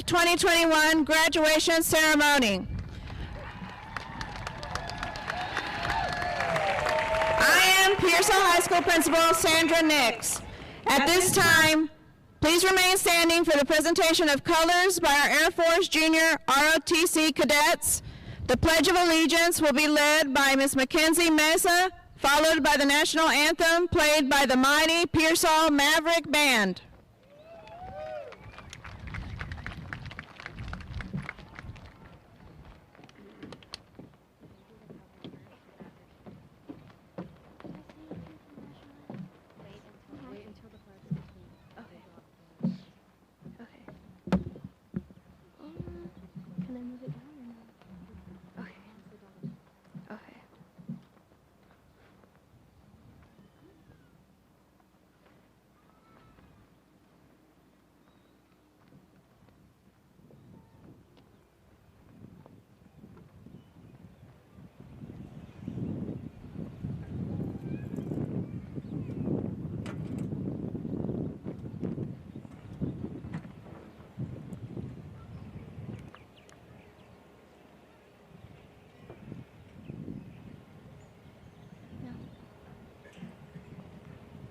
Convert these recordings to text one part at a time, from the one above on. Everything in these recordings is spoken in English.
of 2021 graduation ceremony. I am Pearsall High School Principal Sandra Nix. At this time, please remain standing for the presentation of colors by our Air Force Junior ROTC cadets. The Pledge of Allegiance will be led by Ms. Mackenzie Mesa, followed by the national anthem played by the mighty Pearsall Maverick Band.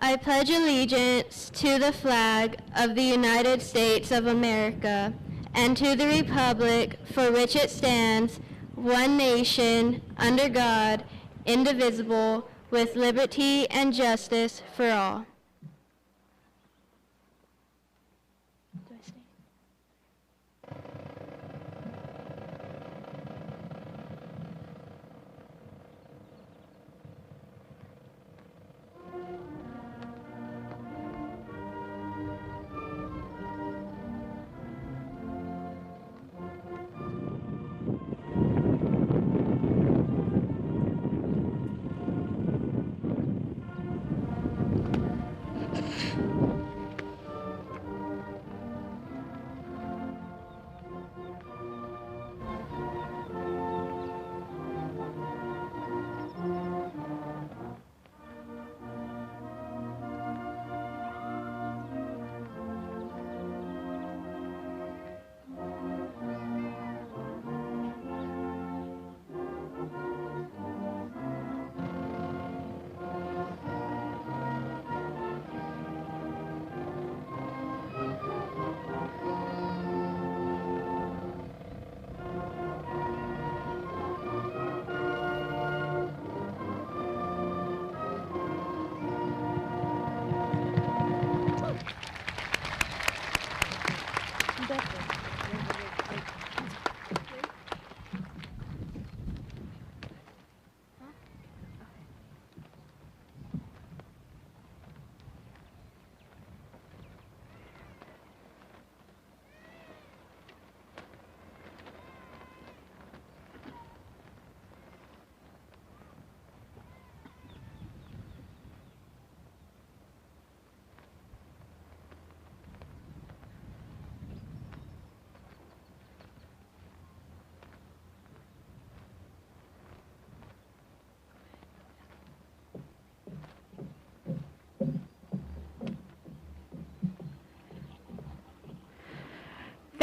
I pledge allegiance to the flag of the United States of America and to the republic for which it stands, one nation, under God, indivisible, with liberty and justice for all.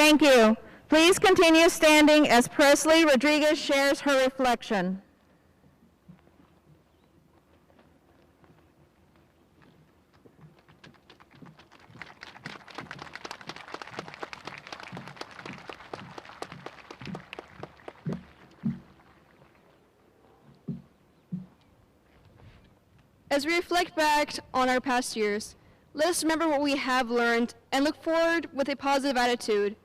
Thank you. Please continue standing as Presley Rodriguez shares her reflection. As we reflect back on our past years, let us remember what we have learned and look forward with a positive attitude.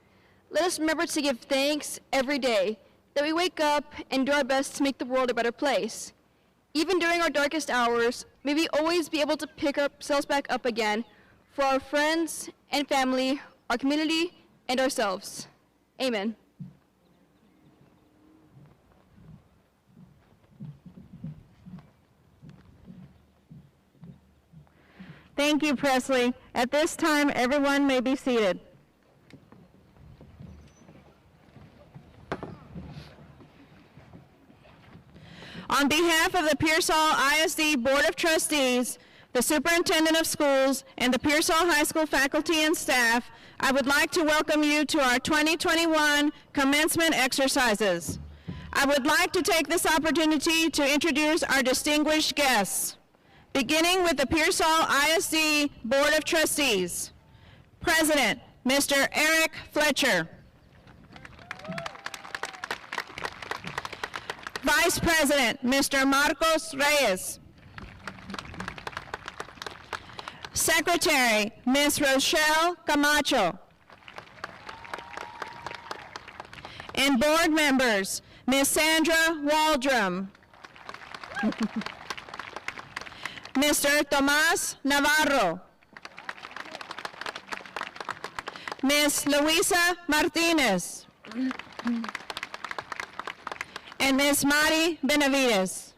Let us remember to give thanks every day, that we wake up and do our best to make the world a better place. Even during our darkest hours, may we always be able to pick ourselves back up again for our friends and family, our community, and ourselves. Amen. Thank you, Presley. At this time, everyone may be seated. On behalf of the Pearsall ISD Board of Trustees, the Superintendent of Schools, and the Pearsall High School faculty and staff, I would like to welcome you to our 2021 commencement exercises. I would like to take this opportunity to introduce our distinguished guests, beginning with the Pearsall ISD Board of Trustees. President, Mr. Eric Fletcher. Vice President, Mr. Marcos Reyes. Secretary, Ms. Rochelle Camacho. And board members, Ms. Sandra Waldrum. Mr. Tomas Navarro. Ms. Luisa Martinez. And Ms. Mari Benavides.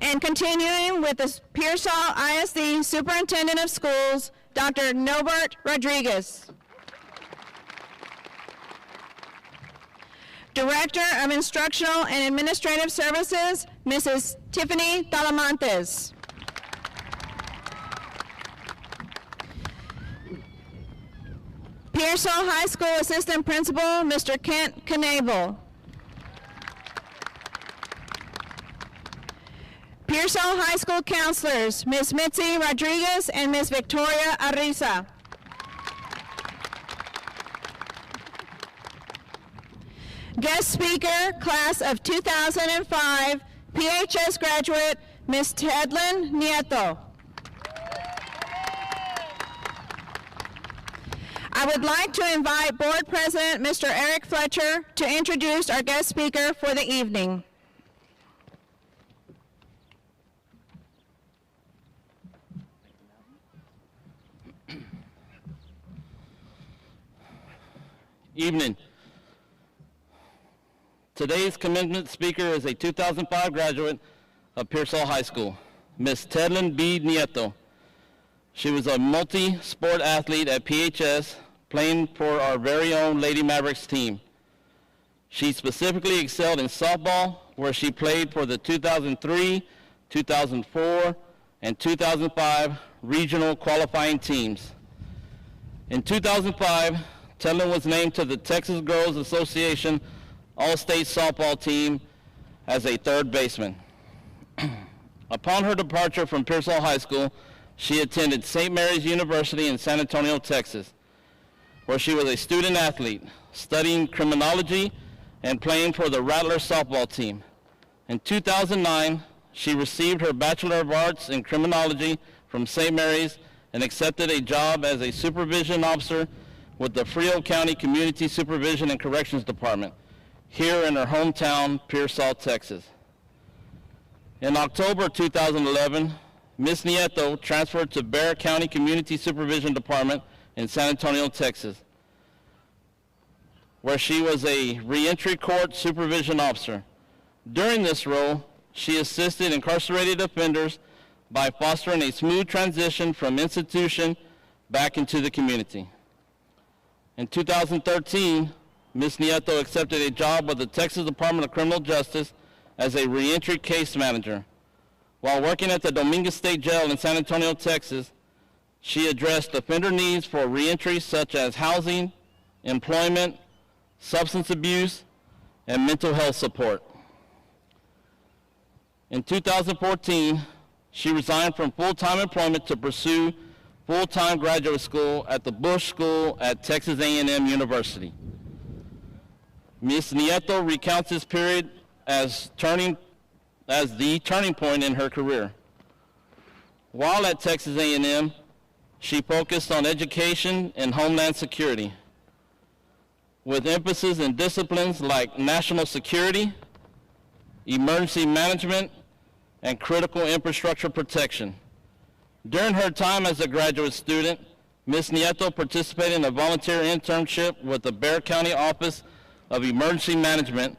And continuing with the Pearsall ISD Superintendent of Schools, Dr. Nobert Rodriguez. Director of Instructional and Administrative Services, Mrs. Tiffany Talamantes. Pearsall High School Assistant Principal, Mr. Kent Knable. Pearsall High School Counselors, Ms. Mitzi Rodriguez and Ms. Victoria Ariza. Guest speaker, class of 2005, PHS graduate, Ms. Tedlyn Nieto. I would like to invite Board President, Mr. Eric Fletcher, to introduce our guest speaker for the evening. Evening. Today's commencement speaker is a 2005 graduate of Pearsall High School, Ms. Tedlyn B. Nieto. She was a multi-sport athlete at PHS, playing for our very own Lady Mavericks team. She specifically excelled in softball, where she played for the 2003, 2004, and 2005 regional qualifying teams. In 2005, Tedlyn was named to the Texas Girls Association All-State Softball team as a third baseman. Upon her departure from Pearsall High School, she attended St. Mary's University in San Antonio, Texas, where she was a student athlete, studying criminology and playing for the Rattlers softball team. In 2009, she received her Bachelor of Arts in Criminology from St. Mary's and accepted a job as a supervision officer with the Frio County Community Supervision and Corrections Department, here in her hometown, Pearsall, Texas. In October 2011, Ms. Nieto transferred to Bexar County Community Supervision Department in San Antonio, Texas, where she was a reentry court supervision officer. During this role, she assisted incarcerated offenders by fostering a smooth transition from institution back into the community. In 2013, Ms. Nieto accepted a job with the Texas Department of Criminal Justice as a reentry case manager. While working at the Dominguez State Jail in San Antonio, Texas, she addressed offender needs for reentry such as housing, employment, substance abuse, and mental health support. In 2014, she resigned from full-time employment to pursue full-time graduate school at the Bush School at Texas A&M University. Ms. Nieto recounts this period as the turning point in her career. While at Texas A&M, she focused on education and homeland security, with emphasis in disciplines like national security, emergency management, and critical infrastructure protection. During her time as a graduate student, Ms. Nieto participated in a volunteer internship with the Bexar County Office of Emergency Management,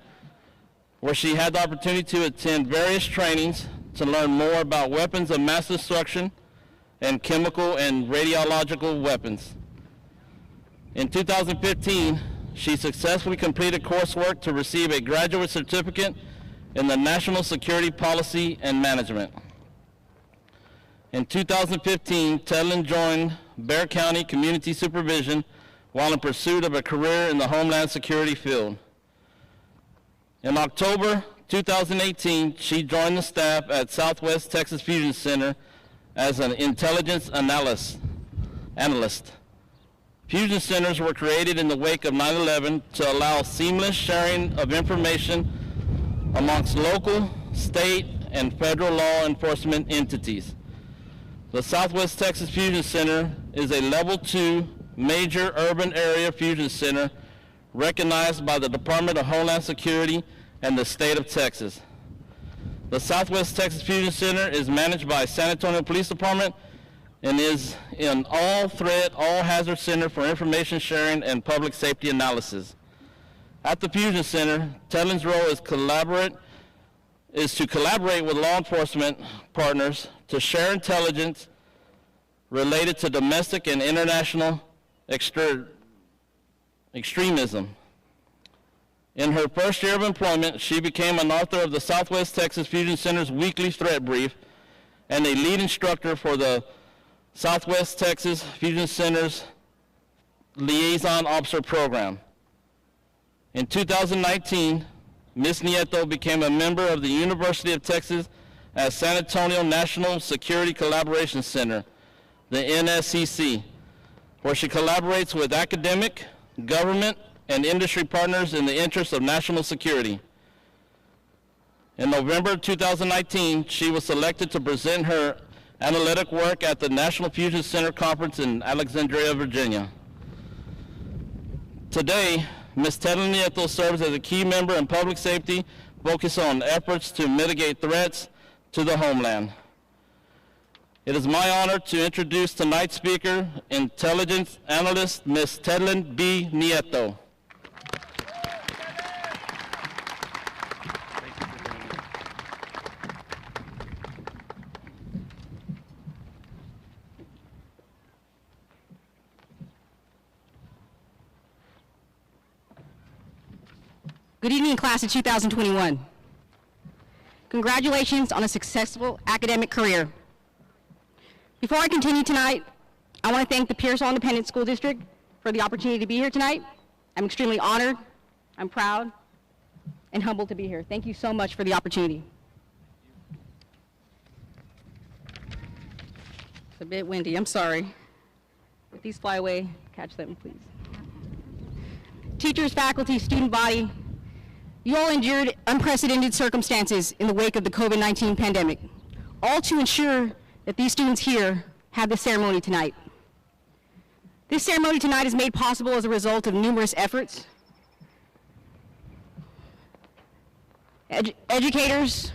where she had the opportunity to attend various trainings to learn more about weapons of mass destruction and chemical and radiological weapons. In 2015, she successfully completed coursework to receive a graduate certificate in the National Security Policy and Management. In 2015, Tedlin joined Bexar County Community Supervision while in pursuit of a career in the Homeland Security field. In October 2018, she joined the staff at Southwest Texas Fusion Center as an intelligence analyst. Fusion centers were created in the wake of 9/11 to allow seamless sharing of information amongst local, state, and federal law enforcement entities. The Southwest Texas Fusion Center is a Level 2 major urban area fusion center recognized by the Department of Homeland Security and the state of Texas. The Southwest Texas Fusion Center is managed by San Antonio Police Department and is an all-threat, all-hazard center for information sharing and public safety analysis. At the Fusion Center, Tedlin's role is to collaborate with law enforcement partners to share intelligence related to domestic and international extremism. In her first year of employment, she became an author of the Southwest Texas Fusion Center's weekly threat brief and a lead instructor for the Southwest Texas Fusion Center's Liaison Officer Program. In 2019, Ms. Nieto became a member of the University of Texas at San Antonio National Security Collaboration Center, the NSCC, where she collaborates with academic, government, and industry partners in the interest of national security. In November 2019, she was selected to present her analytic work at the National Fusion Center Conference in Alexandria, Virginia. Today, Ms. Tedlin Nieto serves as a key member in public safety, focused on efforts to mitigate threats to the homeland. It is my honor to introduce tonight's speaker, intelligence analyst, Ms. Tedlin B. Nieto. Good evening, class of 2021. Congratulations on a successful academic career. Before I continue tonight, I want to thank the Pearsall Independent School District for the opportunity to be here tonight. I'm extremely honored, I'm proud, and humbled to be here. Thank you so much for the opportunity. It's a bit windy, I'm sorry. If these fly away, catch them, please. Teachers, faculty, student body, you all endured unprecedented circumstances in the wake of the COVID-19 pandemic, all to ensure that these students here have this ceremony tonight. This ceremony tonight is made possible as a result of numerous efforts. Educators,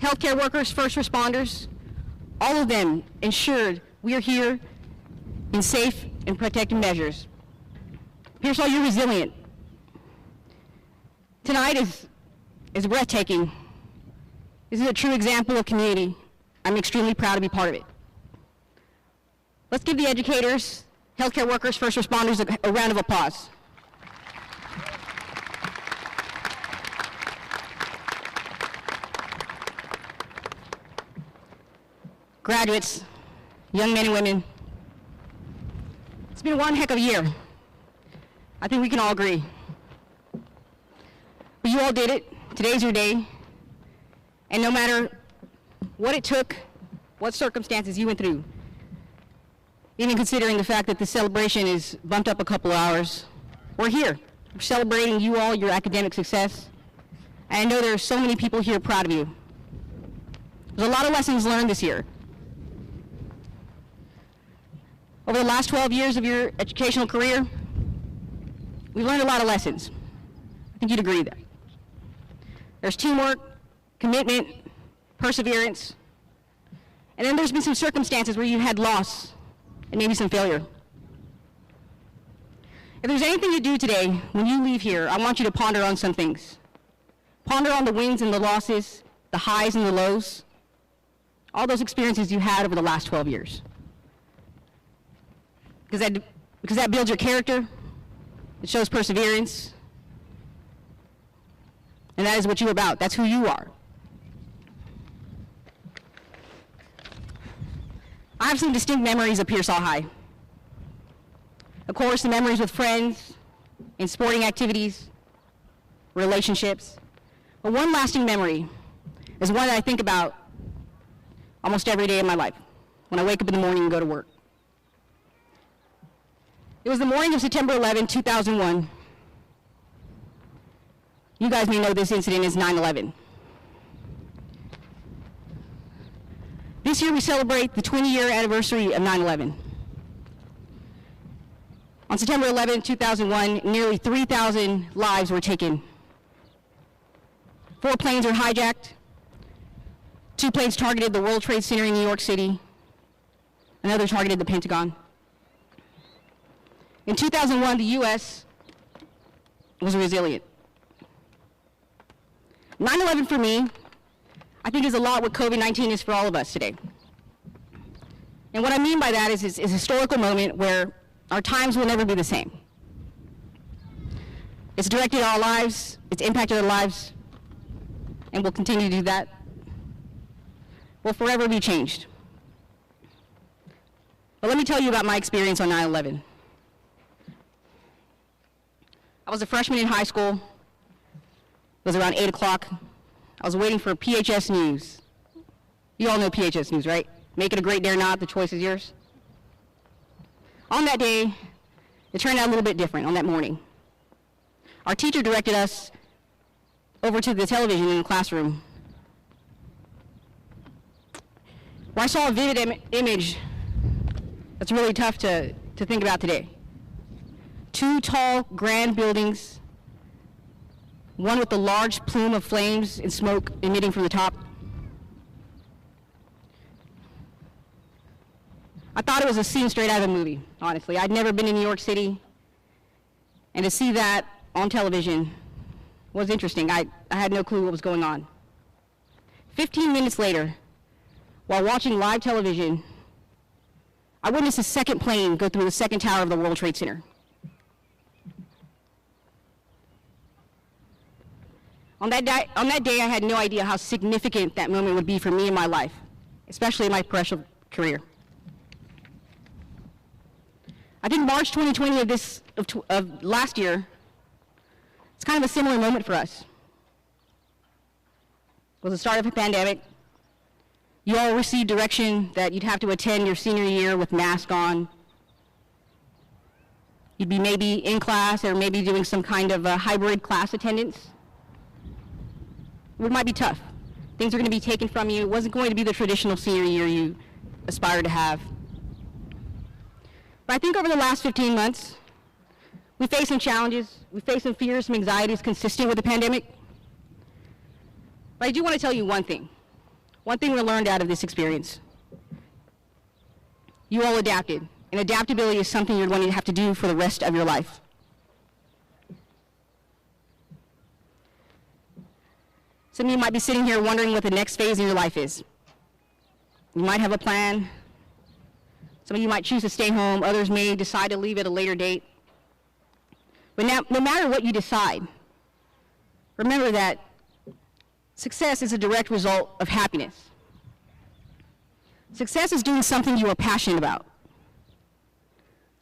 healthcare workers, first responders, all of them ensured we are here in safe and protective measures. Pearsall, you're resilient. Tonight is breathtaking. This is a true example of community. I'm extremely proud to be part of it. Let's give the educators, healthcare workers, first responders a round of applause. Graduates, young men and women, it's been one heck of a year. I think we can all agree. But you all did it. Today's your day. And no matter what it took, what circumstances you went through, even considering the fact that the celebration is bumped up a couple of hours, we're here. We're celebrating you all, your academic success. And I know there are so many people here proud of you. There's a lot of lessons learned this year. Over the last 12 years of your educational career, we've learned a lot of lessons. I think you'd agree with that. There's teamwork, commitment, perseverance, and then there's been some circumstances where you had loss and maybe some failure. If there's anything to do today, when you leave here, I want you to ponder on some things. Ponder on the wins and the losses, the highs and the lows, all those experiences you had over the last 12 years. Because that builds your character, it shows perseverance, And that is what you're about. That's who you are. I have some distinct memories of Pearsall High. Of course, the memories with friends, in sporting activities, relationships. But one lasting memory is one that I think about almost every day of my life, when I wake up in the morning and go to work. It was the morning of September 11, 2001. You guys may know this incident as 9/11. This year we celebrate the 20-year anniversary of 9/11. On September 11, 2001, nearly 3,000 lives were taken. 4 planes were hijacked. 2 planes targeted the World Trade Center in New York City. Another targeted the Pentagon. In 2001, the U.S. was resilient. 9/11 for me, I think, is a lot what COVID-19 is for all of us today. And what I mean by that is a historical moment where our times will never be the same. It's directed our lives, it's impacted our lives, and will continue to do that. Will forever be changed. But let me tell you about my experience on 9/11. I was a freshman in high school. It was around 8 o'clock. I was waiting for PHS News. You all know PHS News, right? Make it a great day or not, the choice is yours. On that day, it turned out a little bit different on that morning. Our teacher directed us over to the television in the classroom, where I saw a vivid image that's really tough to think about today. 2 tall, grand buildings, one with a large plume of flames and smoke emitting from the top. I thought it was a scene straight out of a movie, honestly. I'd never been in New York City, and to see that on television was interesting. I had no clue what was going on. 15 minutes later, while watching live television, I witnessed a second plane go through the second tower of the World Trade Center. On that day, I had no idea how significant that moment would be for me in my life, especially in my professional career. I think March 2020 of last year, it's kind of a similar moment for us. It was the start of a pandemic. You all received direction that you'd have to attend your senior year with mask on. You'd be maybe in class or maybe doing some kind of a hybrid class attendance. It might be tough. Things are going to be taken from you. It wasn't going to be the traditional senior year you aspire to have. But I think over the last 15 months, we faced some challenges. We faced some fears, some anxieties consistent with the pandemic. But I do want to tell you one thing. One thing we learned out of this experience. You all adapted, and adaptability is something you're going to have to do for the rest of your life. Some of you might be sitting here wondering what the next phase in your life is. You might have a plan. Some of you might choose to stay home. Others may decide to leave at a later date. But now, no matter what you decide, remember that success is a direct result of happiness. Success is doing something you are passionate about,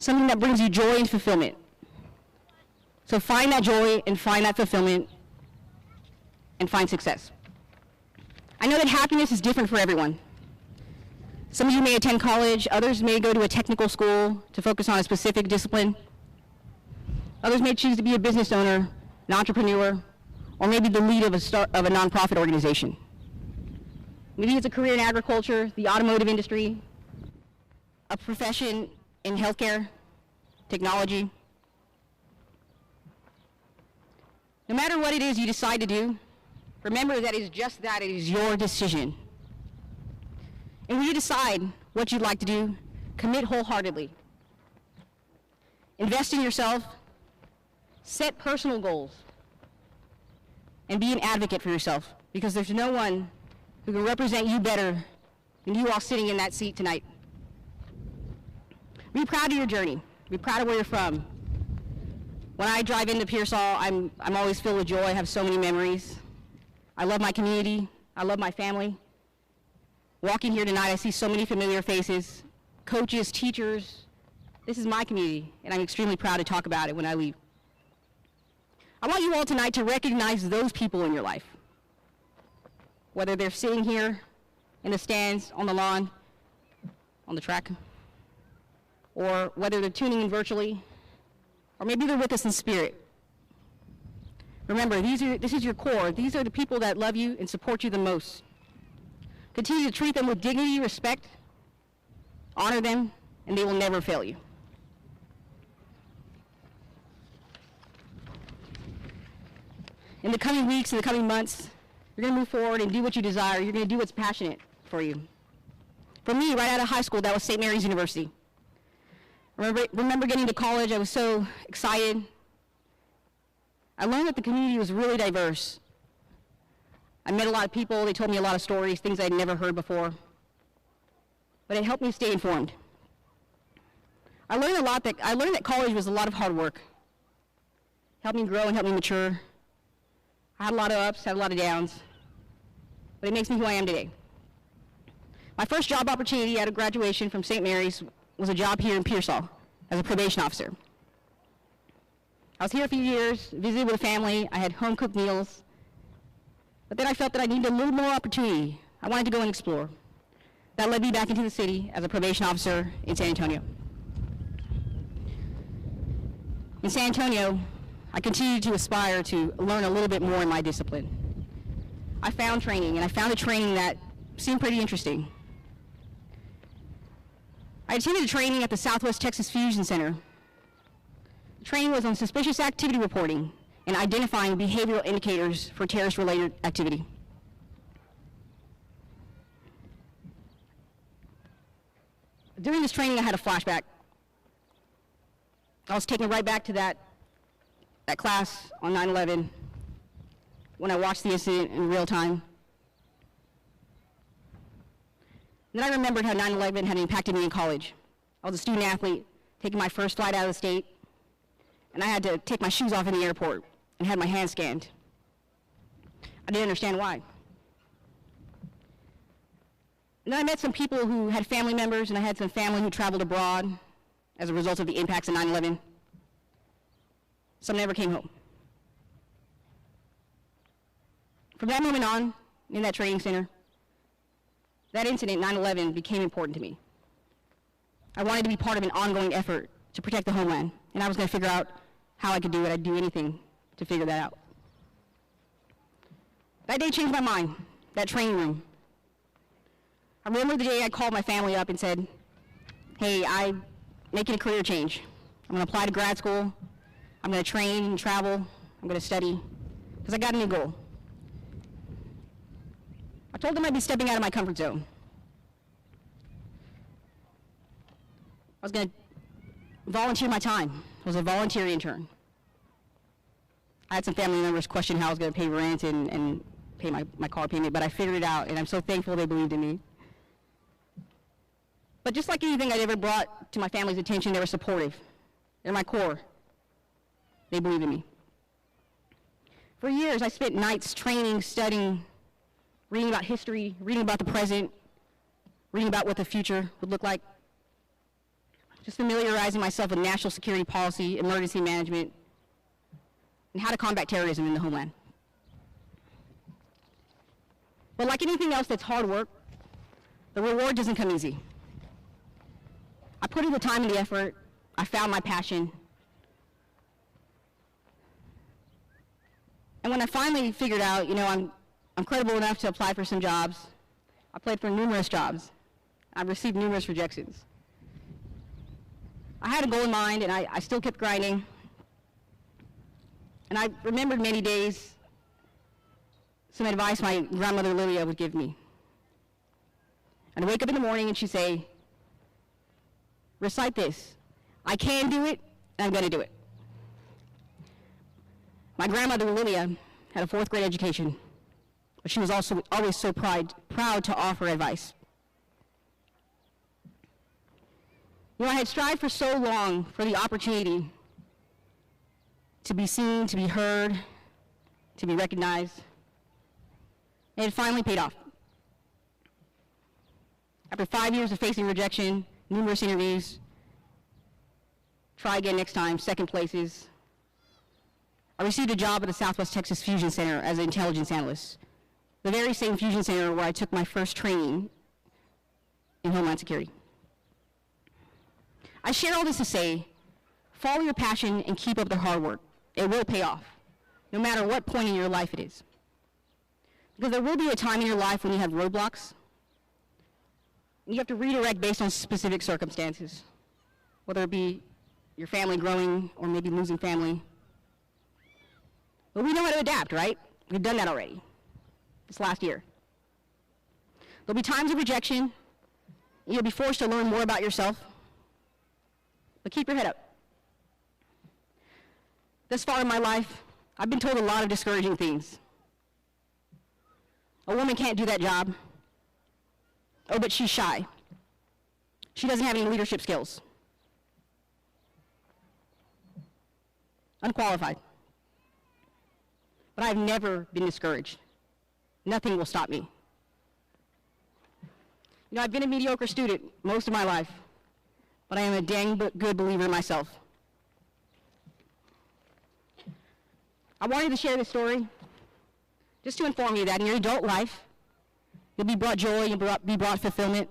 something that brings you joy and fulfillment. So find that joy and find that fulfillment and find success. I know that happiness is different for everyone. Some of you may attend college, others may go to a technical school to focus on a specific discipline. Others may choose to be a business owner, an entrepreneur, or maybe the lead of a nonprofit organization. Maybe it's a career in agriculture, the automotive industry, a profession in healthcare, technology. No matter what it is you decide to do, remember that it is just that, it is your decision. And when you decide what you'd like to do, commit wholeheartedly. Invest in yourself, set personal goals, and be an advocate for yourself, because there's no one who can represent you better than you all sitting in that seat tonight. Be proud of your journey. Be proud of where you're from. When I drive into Pearsall, I'm always filled with joy. I have so many memories. I love my community. I love my family. Walking here tonight, I see so many familiar faces, coaches, teachers. This is my community, and I'm extremely proud to talk about it when I leave. I want you all tonight to recognize those people in your life, whether they're sitting here in the stands, on the lawn, on the track, or whether they're tuning in virtually, or maybe they're with us in spirit. Remember, this is your core. These are the people that love you and support you the most. Continue to treat them with dignity, respect, honor them, and they will never fail you. In the coming weeks, in the coming months, you're going to move forward and do what you desire. You're going to do what's passionate for you. For me, right out of high school, that was St. Mary's University. Remember getting to college, I was so excited. I learned that the community was really diverse. I met a lot of people, they told me a lot of stories, things I'd never heard before. But it helped me stay informed. I learned that college was a lot of hard work. Helped me grow and helped me mature. I had a lot of ups, had a lot of downs, but it makes me who I am today. My first job opportunity out of graduation from St. Mary's was a job here in Pearsall as a probation officer. I was here a few years, visited with a family, I had home-cooked meals, but then I felt that I needed a little more opportunity. I wanted to go and explore. That led me back into the city as a probation officer in San Antonio. In San Antonio, I continued to aspire to learn a little bit more in my discipline. I found training, and I found a training that seemed pretty interesting. I attended a training at the Southwest Texas Fusion Center. The training was on suspicious activity reporting and identifying behavioral indicators for terrorist-related activity. During this training, I had a flashback. I was taken right back to that class on 9/11 when I watched the incident in real time. Then I remembered how 9/11 had impacted me in college. I was a student athlete, taking my first flight out of the state, and I had to take my shoes off in the airport and had my hands scanned. I didn't understand why. And then I met some people who had family members, and I had some family who traveled abroad as a result of the impacts of 9/11. Some never came home. From that moment on, in that training center, that incident, 9/11, became important to me. I wanted to be part of an ongoing effort to protect the homeland, and I was going to figure out how I could do it. I'd do anything to figure that out. That day changed my mind, that training room. I remember the day I called my family up and said, hey, I'm making a career change. I'm going to apply to grad school. I'm going to train and travel. I'm going to study, because I got a new goal. I told them I'd be stepping out of my comfort zone. I was going to volunteer my time. I was a volunteer intern. I had some family members question how I was going to pay rent and pay my car payment, but I figured it out, and I'm so thankful they believed in me. But just like anything I'd ever brought to my family's attention, they were supportive. They're my core. They believed in me. For years, I spent nights training, studying, reading about history, reading about the present, reading about what the future would look like, just familiarizing myself with national security policy, emergency management, and how to combat terrorism in the homeland. But like anything else that's hard work, the reward doesn't come easy. I put in the time and the effort. I found my passion. And when I finally figured out, I'm credible enough to apply for some jobs, I applied for numerous jobs. I've received numerous rejections. I had a goal in mind, and I still kept grinding. And I remembered many days some advice my grandmother Lilia would give me. I'd wake up in the morning and she'd say, recite this: I can do it, and I'm going to do it. My grandmother Lilia had a 4th grade education, but she was also always so proud to offer advice. I had strived for so long for the opportunity to be seen, to be heard, to be recognized. And it finally paid off. After 5 years of facing rejection, numerous interviews, try again next time, second places, I received a job at the Southwest Texas Fusion Center as an intelligence analyst, the very same fusion center where I took my first training in Homeland Security. I share all this to say, follow your passion and keep up the hard work. It will pay off, no matter what point in your life it is. Because there will be a time in your life when you have roadblocks, and you have to redirect based on specific circumstances, whether it be your family growing or maybe losing family. But we know how to adapt, right? We've done that already this last year. There'll be times of rejection, and you'll be forced to learn more about yourself, but keep your head up. Thus far in my life, I've been told a lot of discouraging things. A woman can't do that job. Oh, but she's shy. She doesn't have any leadership skills. Unqualified. But I've never been discouraged. Nothing will stop me. You know, I've been a mediocre student most of my life, but I am a dang good believer in myself. I wanted to share this story just to inform you that in your adult life, you'll be brought joy, you'll be brought fulfillment,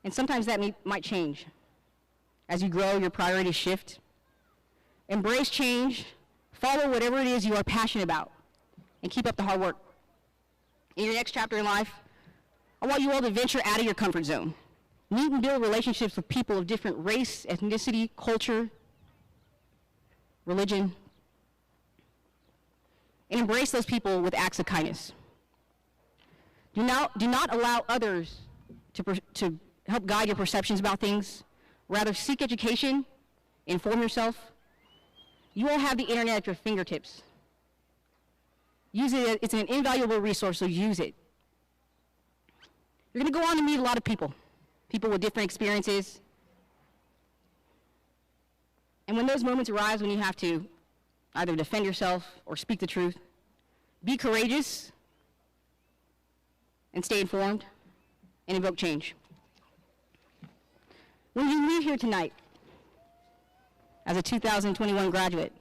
and sometimes that might change. As you grow, your priorities shift. Embrace change, follow whatever it is you are passionate about, and keep up the hard work. In your next chapter in life, I want you all to venture out of your comfort zone. Meet and build relationships with people of different race, ethnicity, culture, religion, and embrace those people with acts of kindness. Do not allow others to help guide your perceptions about things. Rather, seek education, inform yourself. You all have the internet at your fingertips. Use it, it's an invaluable resource, so use it. You're going to go on to meet a lot of people with different experiences. And when those moments arise when you have to either defend yourself or speak the truth, be courageous and stay informed and invoke change. When you leave here tonight as a 2021 graduate,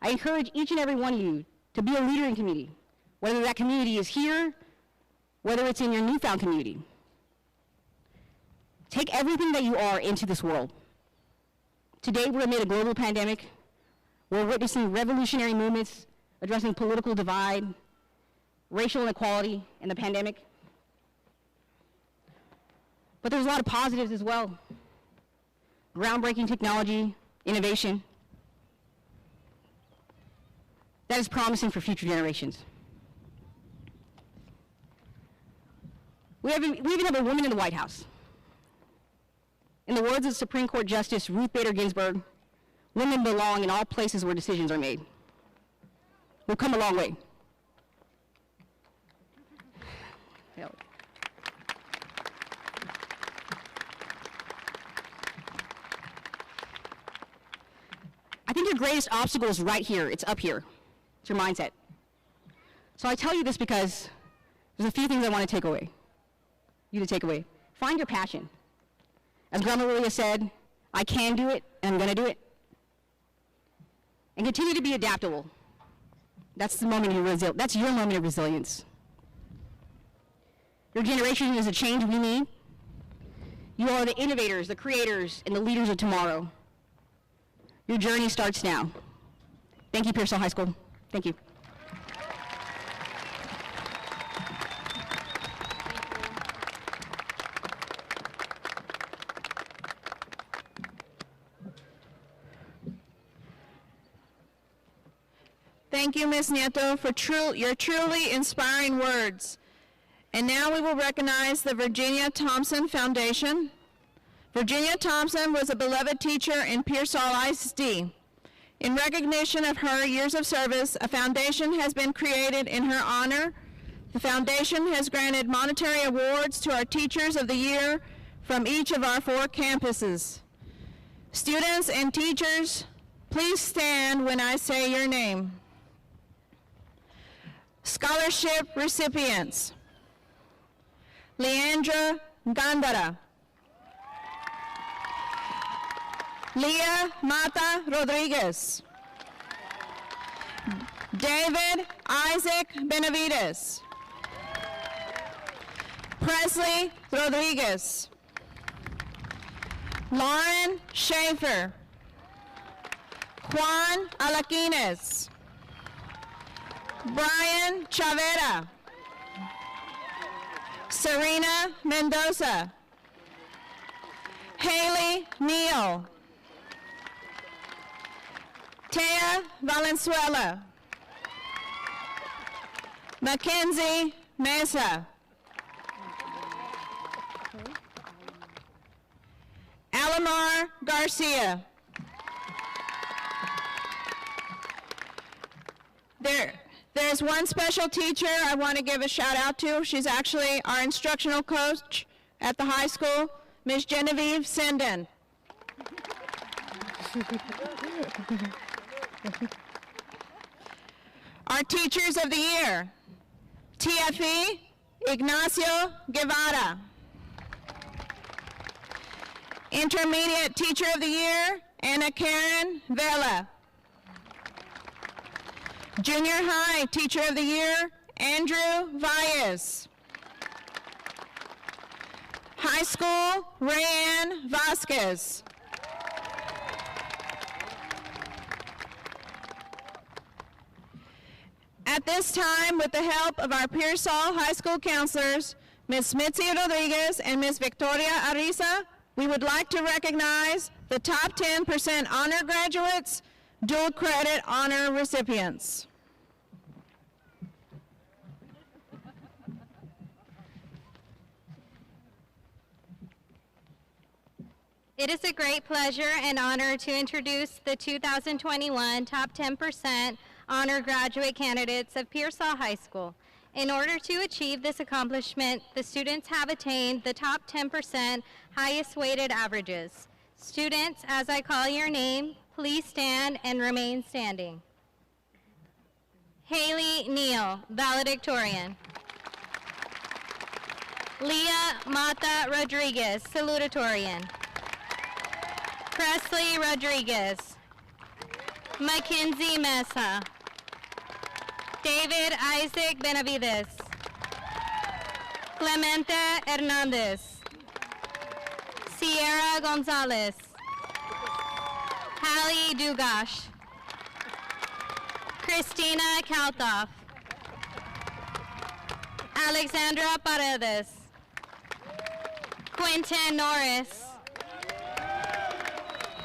I encourage each and every one of you to be a leader in community, whether that community is here, whether it's in your newfound community. Take everything that you are into this world. Today, we're amid a global pandemic. We're witnessing revolutionary movements addressing political divide, racial inequality, and the pandemic. But there's a lot of positives as well. Groundbreaking technology, innovation. That is promising for future generations. We even have a woman in the White House. In the words of Supreme Court Justice Ruth Bader Ginsburg, women belong in all places where decisions are made. We've come a long way. I think your greatest obstacle is right here. It's up here. It's your mindset. So I tell you this because there's a few things I want to take away. You to take away. Find your passion. As Grandma Lilia said, I can do it, and I'm going to do it. And continue to be adaptable. That's your moment of resilience. Your generation is a change we need. You are the innovators, the creators, and the leaders of tomorrow. Your journey starts now. Thank you, Pearsall High School. Thank you. Thank you, Ms. Nieto, for your truly inspiring words. And now we will recognize the Virginia Thompson Foundation. Virginia Thompson was a beloved teacher in Pearsall ISD. In recognition of her years of service, a foundation has been created in her honor. The foundation has granted monetary awards to our Teachers of the Year from each of our 4 campuses. Students and teachers, please stand when I say your name. Scholarship recipients: Leandra Gandara, Leah Mata Rodriguez, David Isaac Benavides, Presley Rodriguez, Lauren Schaefer, Juan Alaquines, Brian Chavera, Serena Mendoza, Haley Neal, Tea Valenzuela, Mackenzie Mesa, Alamar Garcia. There's one special teacher I want to give a shout out to. She's actually our instructional coach at the high school, Ms. Genevieve Senden. Our teachers of the year: TFE, Ignacio Guevara. Intermediate teacher of the year, Anna Karen Vela. Junior high teacher of the year, Andrew Valles. High school, Rayanne Vasquez. At this time, with the help of our Pearsall High School counselors, Ms. Mitzi Rodriguez and Ms. Victoria Ariza, we would like to recognize the top 10% honor graduates, dual credit honor recipients. It is a great pleasure and honor to introduce the 2021 top 10% honor graduate candidates of Pearsall High School. In order to achieve this accomplishment, the students have attained the top 10% highest weighted averages. Students, as I call your name, please stand and remain standing. Haley Neal, valedictorian. Leah Mata Rodriguez, salutatorian. Presley Rodriguez, Mackenzie Mesa, David Isaac Benavides, Clemente Hernandez, Sierra Gonzalez, Hallie Dugash, Christina Kaltoff, Alexandra Paredes, Quentin Norris,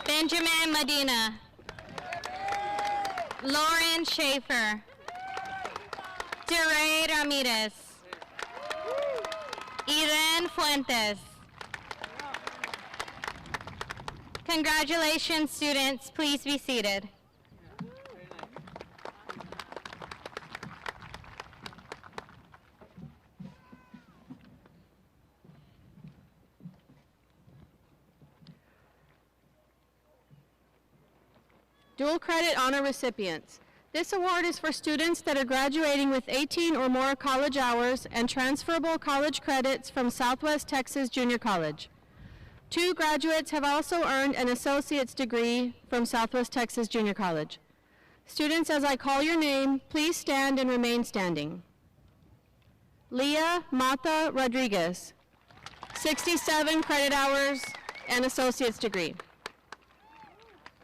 Benjamin Medina, Lauren Schaefer, DeRay Ramirez, Irene Fuentes. Congratulations, students. Please be seated. Dual credit honor recipients. This award is for students that are graduating with 18 or more college hours and transferable college credits from Southwest Texas Junior College. 2 graduates have also earned an associate's degree from Southwest Texas Junior College. Students, as I call your name, please stand and remain standing. Leah Mata Rodriguez, 67 credit hours and associate's degree.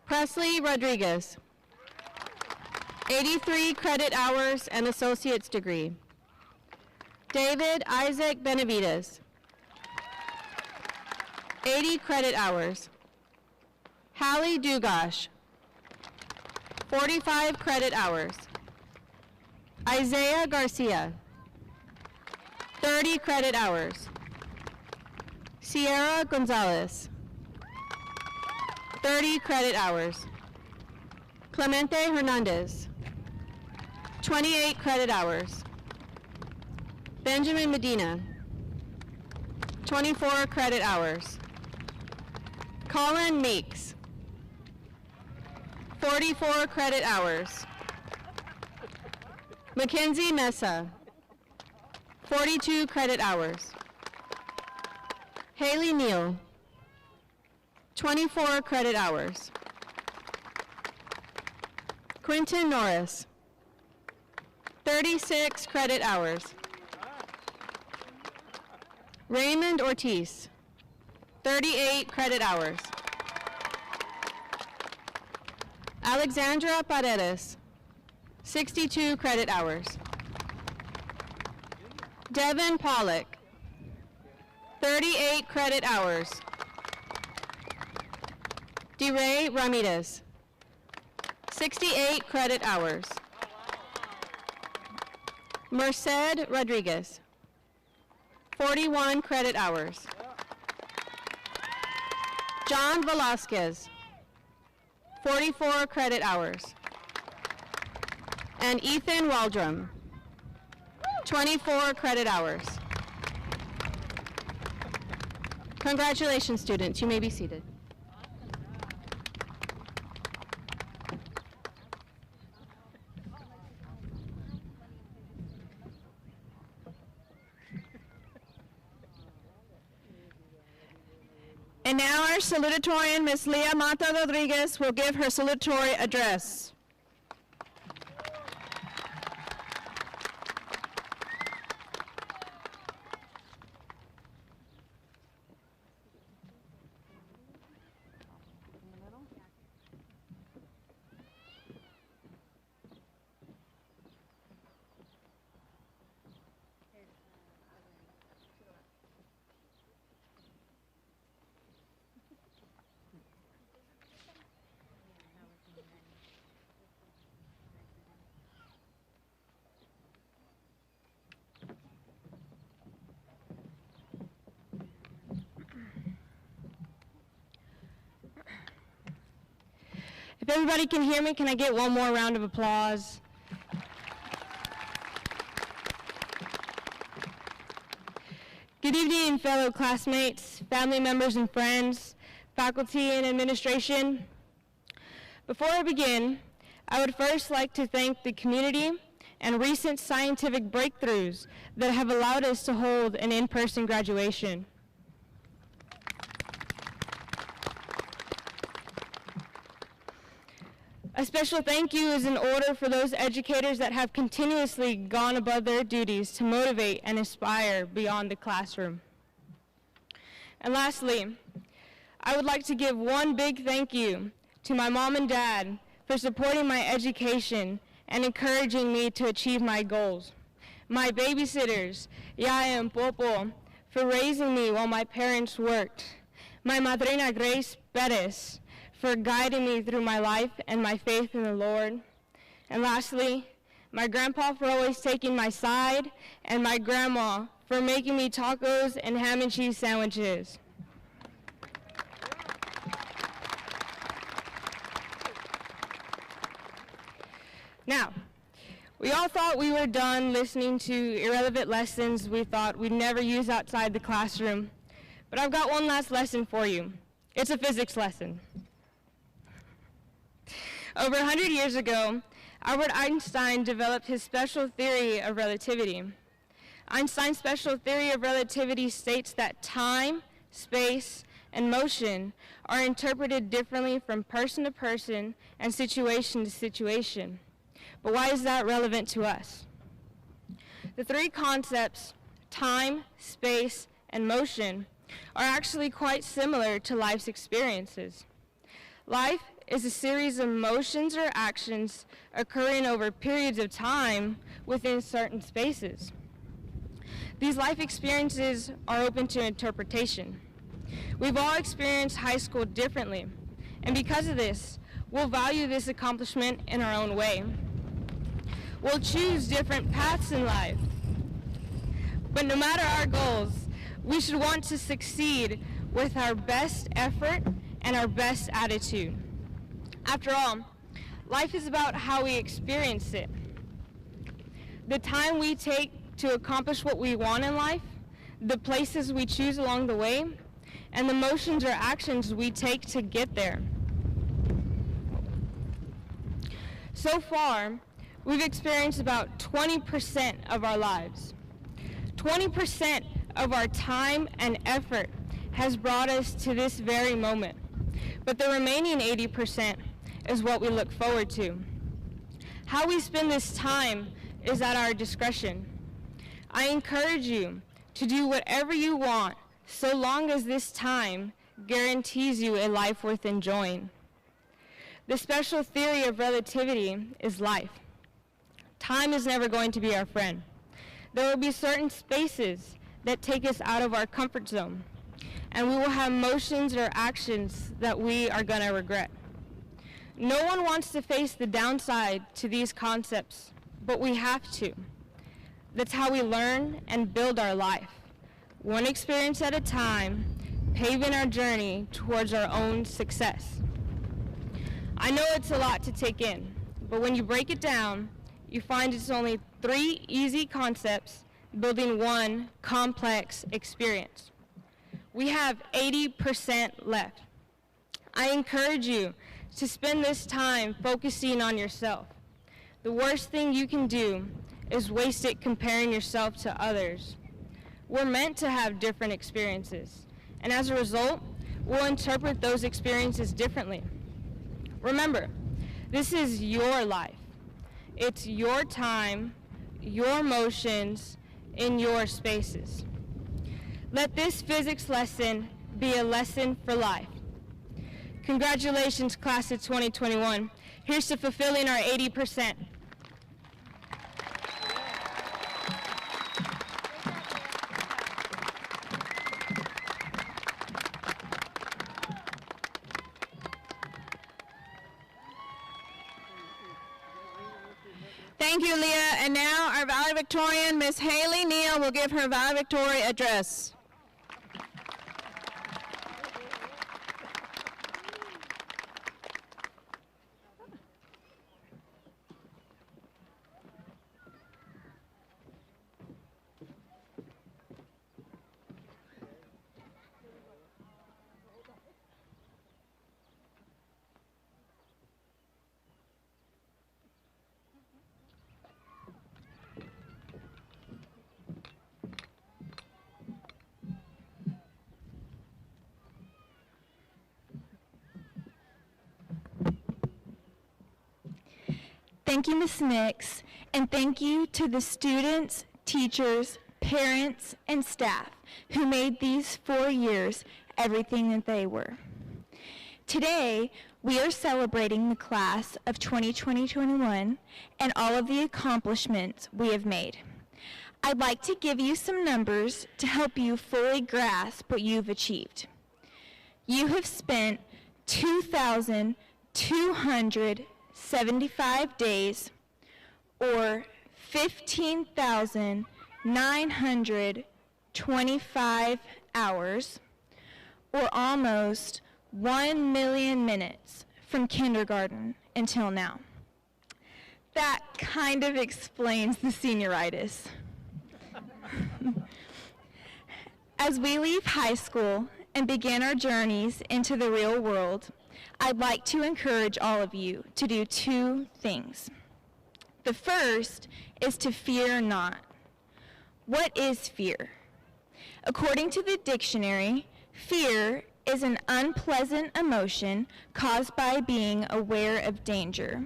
Presley Rodriguez, 83 credit hours and associate's degree. David Isaac Benavides, 80 credit hours. Hallie Dugash, 45 credit hours. Isaiah Garcia, 30 credit hours. Sierra Gonzalez, 30 credit hours. Clemente Hernandez, 28 credit hours. Benjamin Medina, 24 credit hours. Colin Meeks, 44 credit hours. Mackenzie Mesa, 42 credit hours. Haley Neal, 24 credit hours. Quinton Norris, 36 credit hours. Raymond Ortiz, 38 credit hours. Alexandra Paredes, 62 credit hours. Devin Pollock, 38 credit hours. DeRay Ramirez, 68 credit hours. Merced Rodriguez, 41 credit hours. John Velasquez, 44 credit hours. And Ethan Waldrum, 24 credit hours. Congratulations, students. You may be seated. And now our salutatorian, Ms. Leah Mata Rodriguez, will give her salutatory address. If everybody can hear me, can I get one more round of applause? Good evening, fellow classmates, family members and friends, faculty and administration. Before I begin, I would first like to thank the community and recent scientific breakthroughs that have allowed us to hold an in-person graduation. A special thank you is in order for those educators that have continuously gone above their duties to motivate and inspire beyond the classroom. And lastly, I would like to give one big thank you to my mom and dad for supporting my education and encouraging me to achieve my goals. My babysitters, Yaya and Popo, for raising me while my parents worked. My madrina Grace Perez, for guiding me through my life and my faith in the Lord. And lastly, my grandpa for always taking my side, and my grandma for making me tacos and ham and cheese sandwiches. Now, we all thought we were done listening to irrelevant lessons we thought we'd never use outside the classroom, but I've got one last lesson for you. It's a physics lesson. Over 100 years ago, Albert Einstein developed his special theory of relativity. Einstein's special theory of relativity states that time, space, and motion are interpreted differently from person to person and situation to situation. But why is that relevant to us? The three concepts, time, space, and motion, are actually quite similar to life's experiences. Life is a series of motions or actions occurring over periods of time within certain spaces. These life experiences are open to interpretation. We've all experienced high school differently, and because of this, we'll value this accomplishment in our own way. We'll choose different paths in life. But no matter our goals, we should want to succeed with our best effort and our best attitude. After all, life is about how we experience it. The time we take to accomplish what we want in life, the places we choose along the way, and the motions or actions we take to get there. So far, we've experienced about 20% of our lives. 20% of our time and effort has brought us to this very moment. But the remaining 80% is what we look forward to. How we spend this time is at our discretion. I encourage you to do whatever you want so long as this time guarantees you a life worth enjoying. The special theory of relativity is life. Time is never going to be our friend. There will be certain spaces that take us out of our comfort zone, and we will have motions or actions that we are going to regret. No one wants to face the downside to these concepts, but we have to. That's how we learn and build our life, one experience at a time, paving our journey towards our own success. I know it's a lot to take in, but when you break it down, you find it's only 3 easy concepts building one complex experience. We have 80% left. I encourage you to spend this time focusing on yourself. The worst thing you can do is waste it comparing yourself to others. We're meant to have different experiences, and as a result, we'll interpret those experiences differently. Remember, this is your life. It's your time, your emotions, in your spaces. Let this physics lesson be a lesson for life. Congratulations, class of 2021. Here's to fulfilling our 80%. Thank you, Leah. And now our valedictorian, Miss Haley Neal, will give her valedictory address. Thank you, Ms. Nix, and thank you to the students, teachers, parents, and staff who made these 4 years everything that they were. Today, we are celebrating the class of 2020-21 and all of the accomplishments we have made. I'd like to give you some numbers to help you fully grasp what you've achieved. You have spent 2,275 days, or 15,925 hours, or almost 1 million minutes from kindergarten until now. That kind of explains the senioritis. As we leave high school and begin our journeys into the real world, I'd like to encourage all of you to do 2 things. The first is to fear not. What is fear? According to the dictionary, fear is an unpleasant emotion caused by being aware of danger.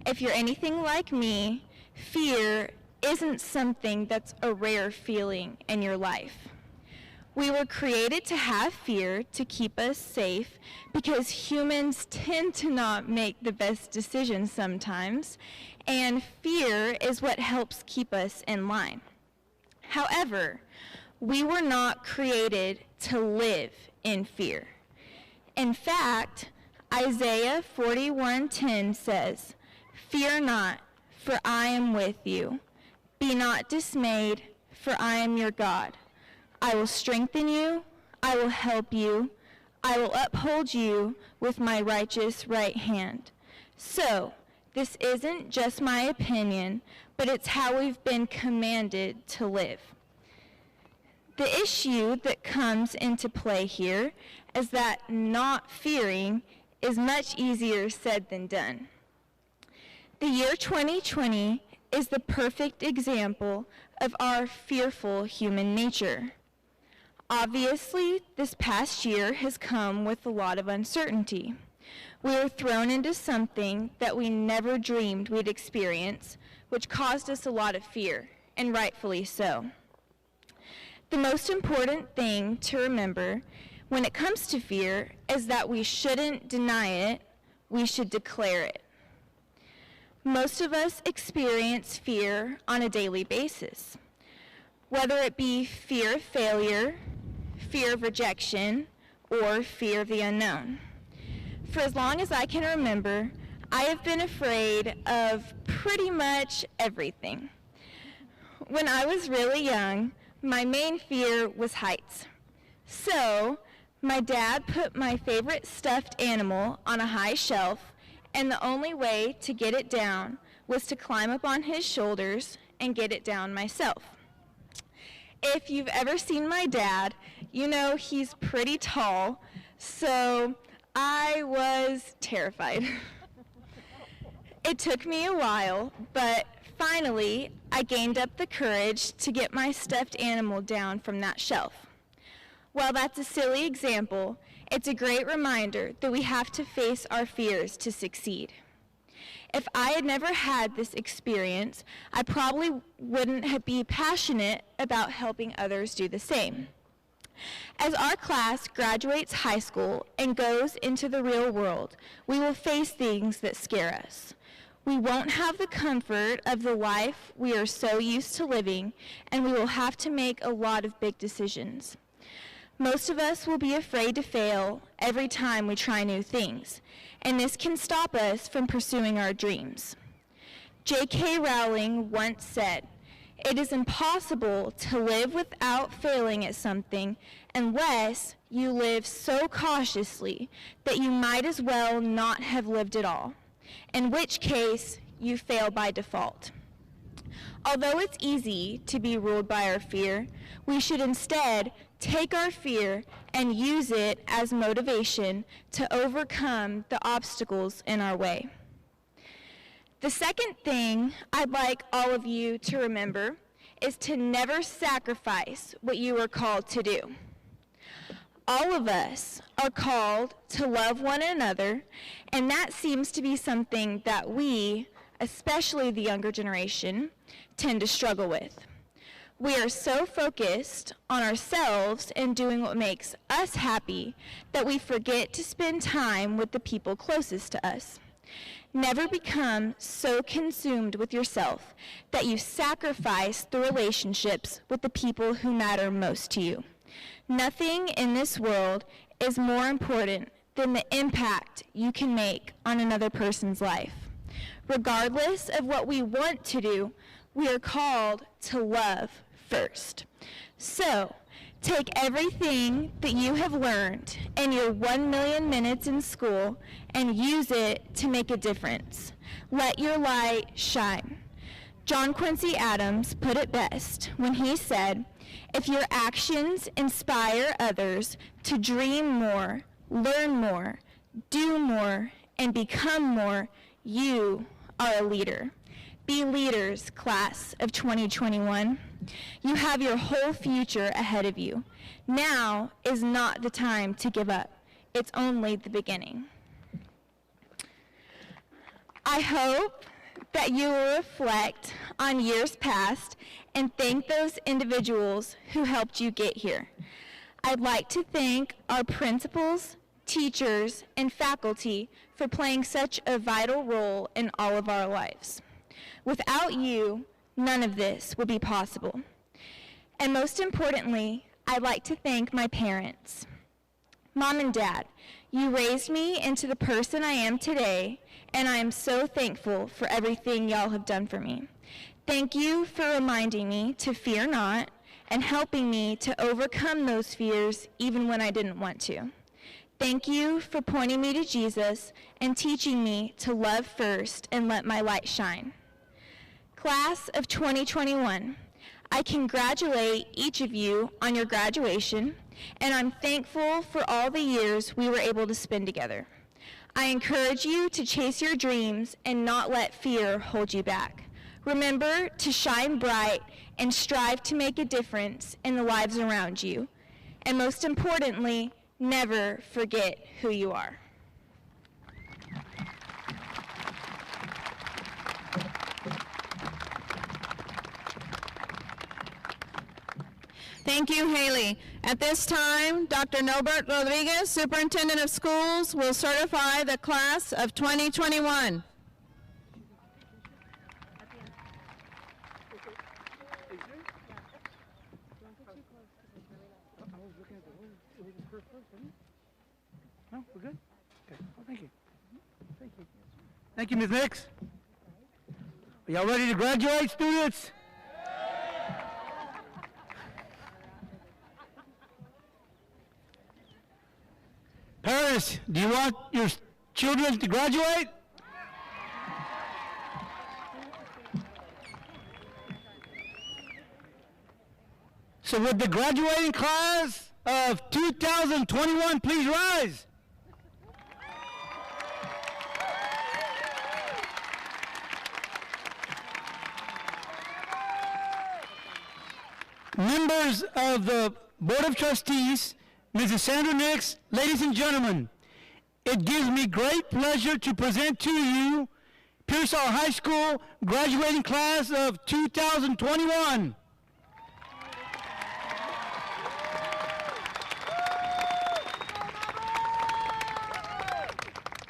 If you're anything like me, fear isn't something that's a rare feeling in your life. We were created to have fear to keep us safe because humans tend to not make the best decisions sometimes, and fear is what helps keep us in line. However, we were not created to live in fear. In fact, Isaiah 41:10 says, "Fear not, for I am with you. Be not dismayed, for I am your God. I will strengthen you, I will help you, I will uphold you with my righteous right hand." So, this isn't just my opinion, but it's how we've been commanded to live. The issue that comes into play here is that not fearing is much easier said than done. The year 2020 is the perfect example of our fearful human nature. Obviously, this past year has come with a lot of uncertainty. We were thrown into something that we never dreamed we'd experience, which caused us a lot of fear, and rightfully so. The most important thing to remember when it comes to fear is that we shouldn't deny it, we should declare it. Most of us experience fear on a daily basis, whether it be fear of failure, fear of rejection, or fear of the unknown. For as long as I can remember, I have been afraid of pretty much everything. When I was really young, my main fear was heights. So, my dad put my favorite stuffed animal on a high shelf, and the only way to get it down was to climb up on his shoulders and get it down myself. If you've ever seen my dad, you know he's pretty tall, so I was terrified. It took me a while, but finally I gained up the courage to get my stuffed animal down from that shelf. While that's a silly example, it's a great reminder that we have to face our fears to succeed. If I had never had this experience, I probably wouldn't be passionate about helping others do the same. As our class graduates high school and goes into the real world, we will face things that scare us. We won't have the comfort of the life we are so used to living, and we will have to make a lot of big decisions. Most of us will be afraid to fail every time we try new things, and this can stop us from pursuing our dreams. J.K. Rowling once said, "It is impossible to live without failing at something unless you live so cautiously that you might as well not have lived at all, in which case you fail by default." Although it's easy to be ruled by our fear, we should instead take our fear and use it as motivation to overcome the obstacles in our way. The second thing I'd like all of you to remember is to never sacrifice what you are called to do. All of us are called to love one another, and that seems to be something that we, especially the younger generation, tend to struggle with. We are so focused on ourselves and doing what makes us happy that we forget to spend time with the people closest to us. Never become so consumed with yourself that you sacrifice the relationships with the people who matter most to you. Nothing in this world is more important than the impact you can make on another person's life. Regardless of what we want to do, we are called to love first. So, take everything that you have learned in your 1 million minutes in school and use it to make a difference. Let your light shine. John Quincy Adams put it best when he said, "If your actions inspire others to dream more, learn more, do more, and become more, you are a leader." Be leaders, class of 2021. You have your whole future ahead of you. Now is not the time to give up. It's only the beginning. I hope that you will reflect on years past and thank those individuals who helped you get here. I'd like to thank our principals, teachers, and faculty for playing such a vital role in all of our lives. Without you, none of this would be possible. And most importantly, I'd like to thank my parents. Mom and Dad, you raised me into the person I am today, and I am so thankful for everything y'all have done for me. Thank you for reminding me to fear not and helping me to overcome those fears even when I didn't want to. Thank you for pointing me to Jesus and teaching me to love first and let my light shine. Class of 2021, I congratulate each of you on your graduation, and I'm thankful for all the years we were able to spend together. I encourage you to chase your dreams and not let fear hold you back. Remember to shine bright and strive to make a difference in the lives around you. And most importantly, never forget who you are. Thank you, Haley. At this time, Dr. Norbert Rodriguez, Superintendent of Schools, will certify the class of 2021. No, we're good? Okay. Well, thank you. Thank you. Thank you, Ms. Nix. Are y'all ready to graduate, students? Parents, do you want your children to graduate? So would the graduating class of 2021 please rise? Members of the Board of Trustees, Mrs. Sandra Nix, ladies and gentlemen, it gives me great pleasure to present to you Pearsall High School graduating class of 2021.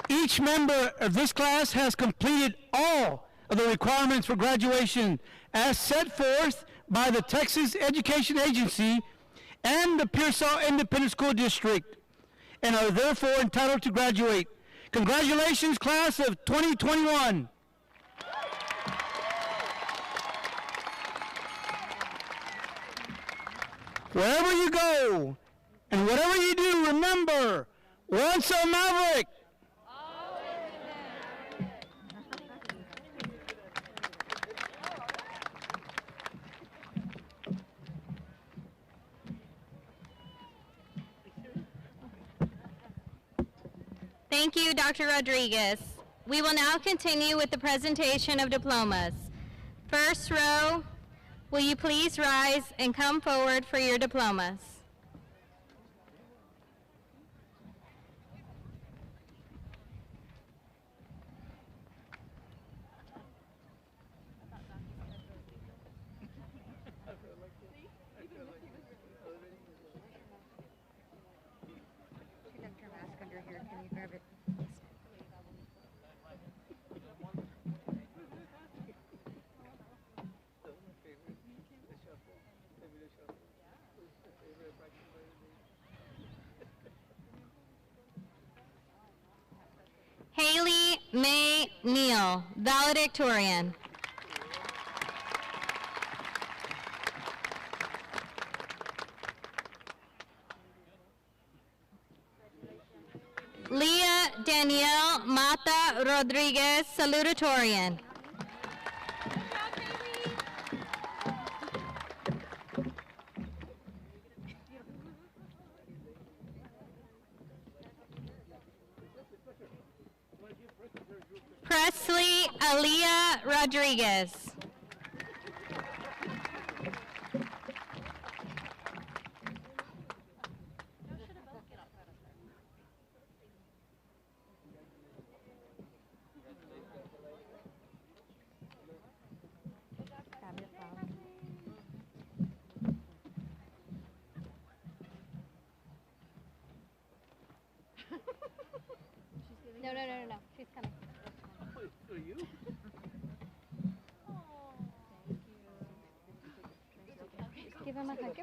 Each member of this class has completed all of the requirements for graduation as set forth by the Texas Education Agency and the Pearsall Independent School District, and are therefore entitled to graduate. Congratulations, class of 2021. Wherever you go, and whatever you do, remember, once a Maverick, Thank you, Dr. Rodriguez. We will now continue with the presentation of diplomas. First row, will you please rise and come forward for your diplomas? Haley May Neal, valedictorian. Leah Danielle Mata Rodriguez, salutatorian. Presley Aaliyah Rodriguez. No. She's coming. Give him a hug,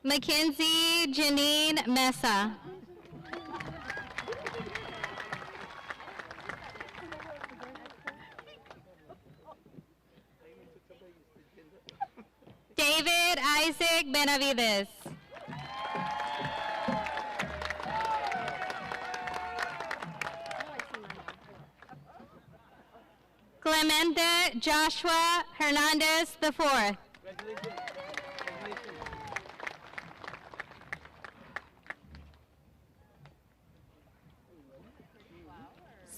Mackenzie Janine Mesa. David Isaac Benavides. Clemente Joshua Hernandez IV.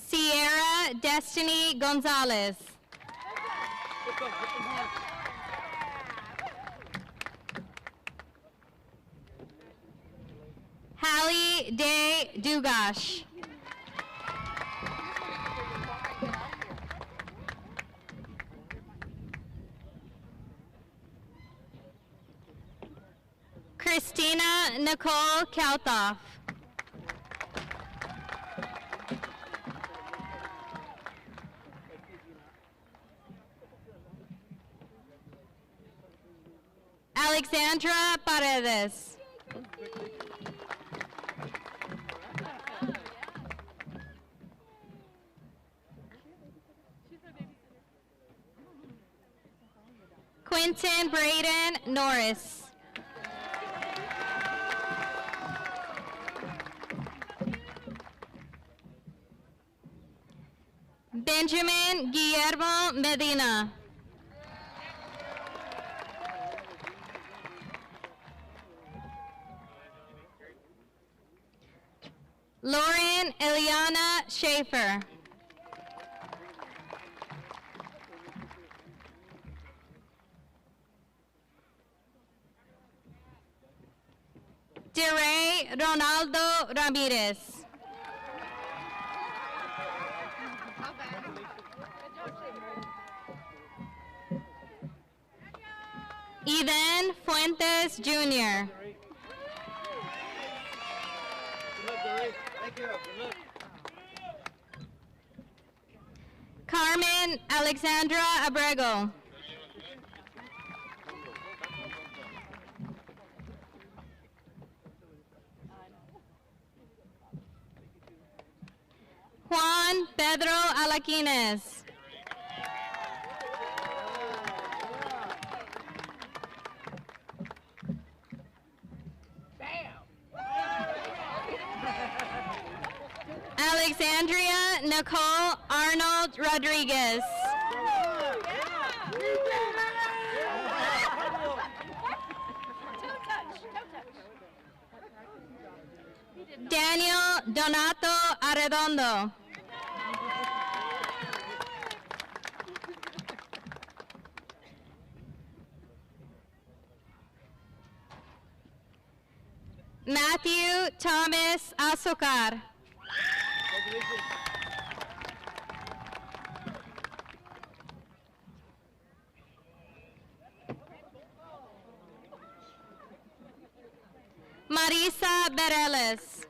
Sierra Destiny Gonzalez. Hallie Day Dugash. Christina Nicole Kaltoff. Alexandra Paredes. Quentin Braden Norris. Benjamin Guillermo Medina. Lauren Eliana Schaefer. DeRay Ronaldo Ramirez. Eden Fuentes Jr. Carmen Alexandra Abrego. Juan Pedro Alaquines. Alexandria Nicole Arnold Rodriguez. Daniel Donato Arredondo. Matthew Thomas Azocar. Marisa Bereles.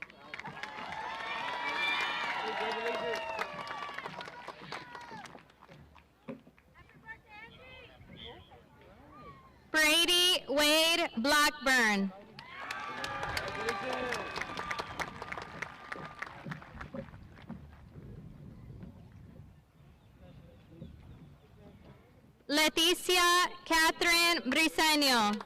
Brady Wade Blackburn. Leticia Catherine Briseño.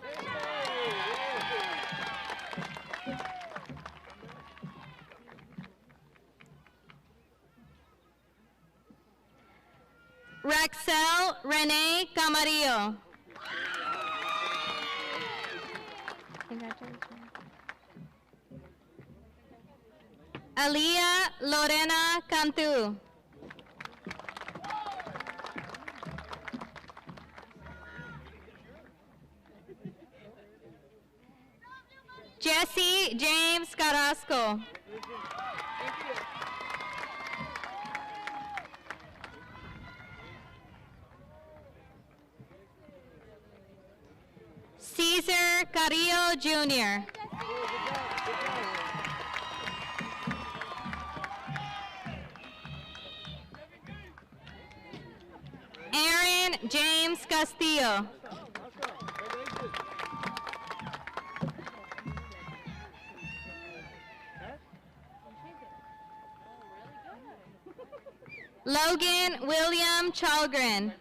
Rexel Renee Camarillo. Aliyah Lorena Cantu. Jesse James Carrasco. Cesar Carrillo Jr. Aaron James Castillo. Logan William Chalgren.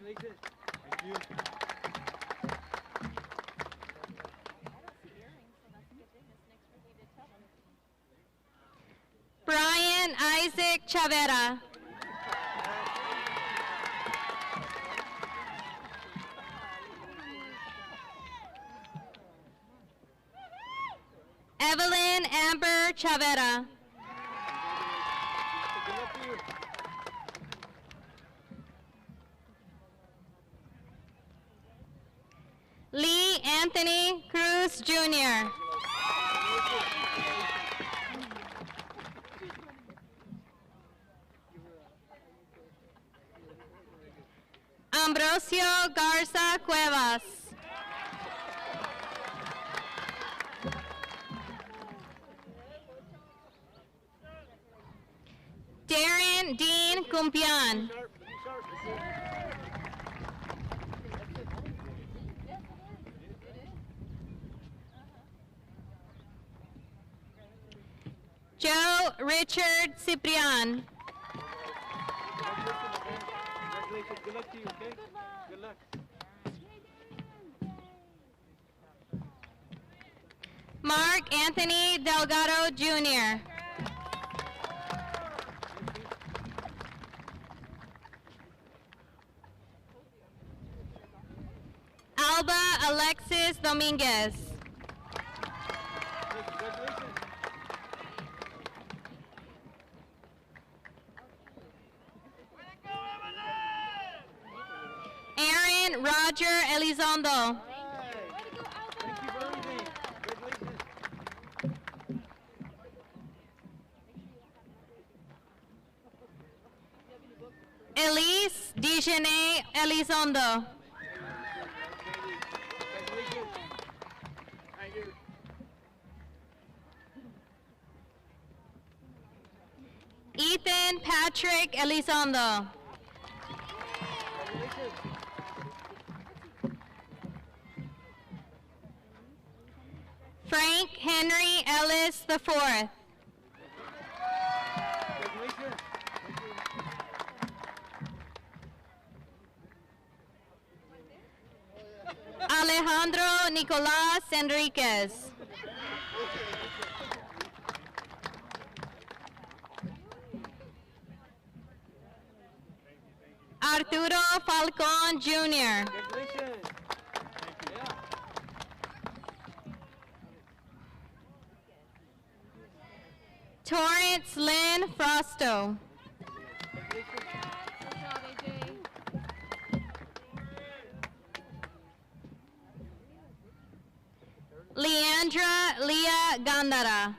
Brian Isaac Chavera. Evelyn Amber Chavera. Lee Anthony Cruz Jr. Ambrosio Garza Cuevas. Darren Dean Cumpian. Joe Richard Ciprian. Good luck to you, okay? Good luck. Mark Anthony Delgado Jr. Alba Alexis Dominguez. Aaron Roger Elizondo. Elise Dijane Elizondo. Ethan Patrick Elizondo. Frank Henry Ellis IV. Alejandro Nicolás Enriquez. Arturo Falcón Jr. Torrance Lynn Frosto. Leandra Leah Gandara.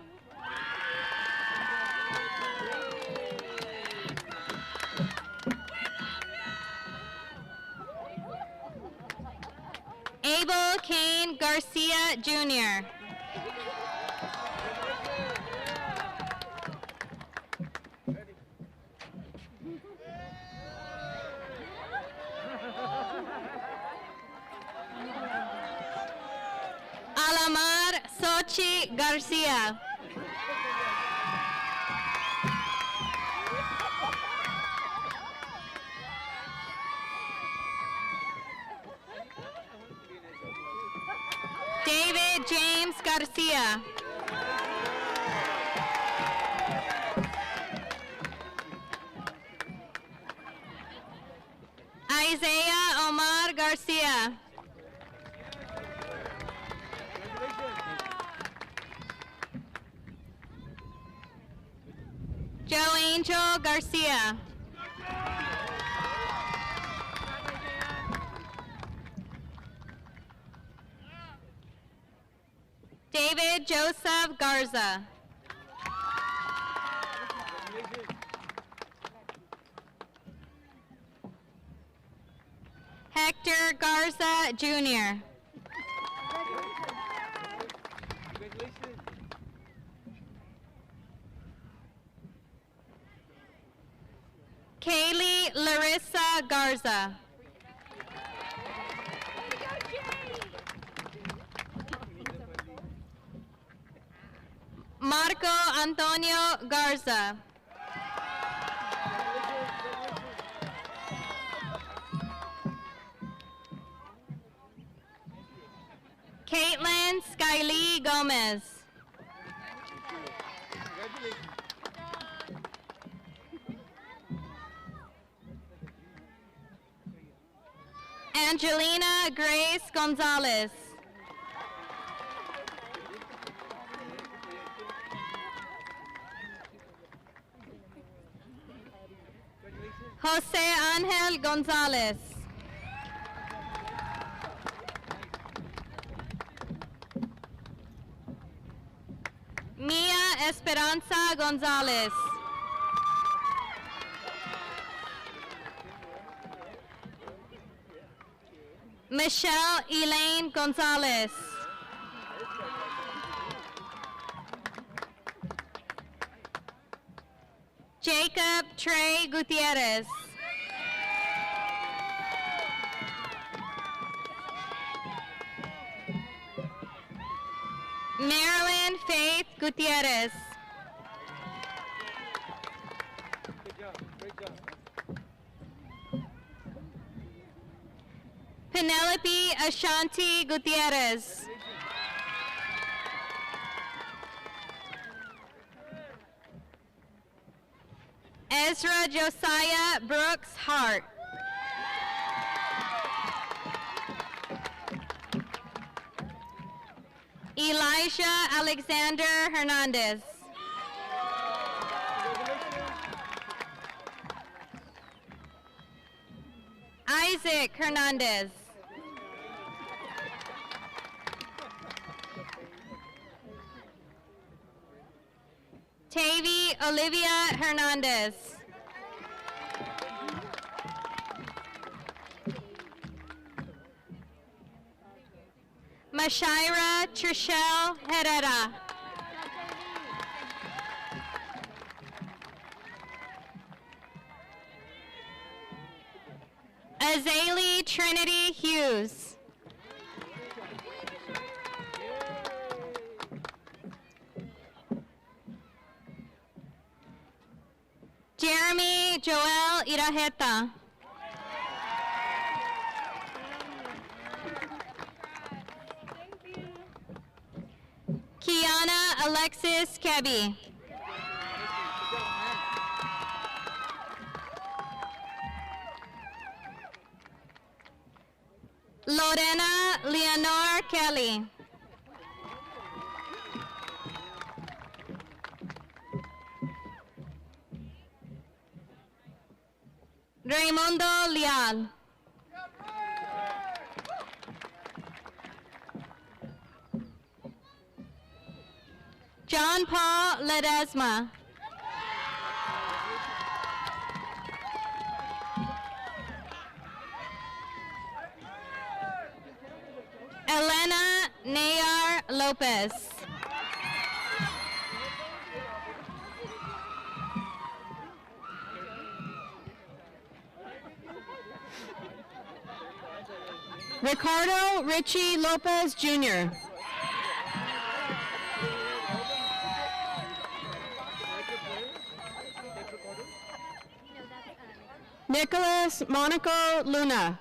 Abel Kane Garcia Jr. Alamar Sochi Garcia. David James Garcia. Isaiah Omar Garcia. Joe Angel Garcia. David Joseph Garza. Hector Garza Jr. Kaylee Larissa Garza. Marco Antonio Garza. Caitlin Skylee Gomez. Angelina Grace Gonzalez. Jose Angel Gonzalez. Esperanza Gonzalez. Michelle Elaine Gonzalez. Jacob Trey Gutierrez. Marilyn Faith Gutierrez. Penelope Ashanti Gutierrez. Ezra Josiah Brooks Hart. Elijah Alexander Hernandez. Isaac Hernandez. Tavy Olivia Hernandez. Mashaira Trishelle Herrera. Azalea Trinity Hughes. Jeremy Joel Iraheta. Kiana Alexis Kebby. Lorena Leonore Kelly. Raimundo Leal. John Paul Ledesma. Elena Nayar Lopez. Ricardo Richie Lopez Jr. Nicholas Monaco Luna.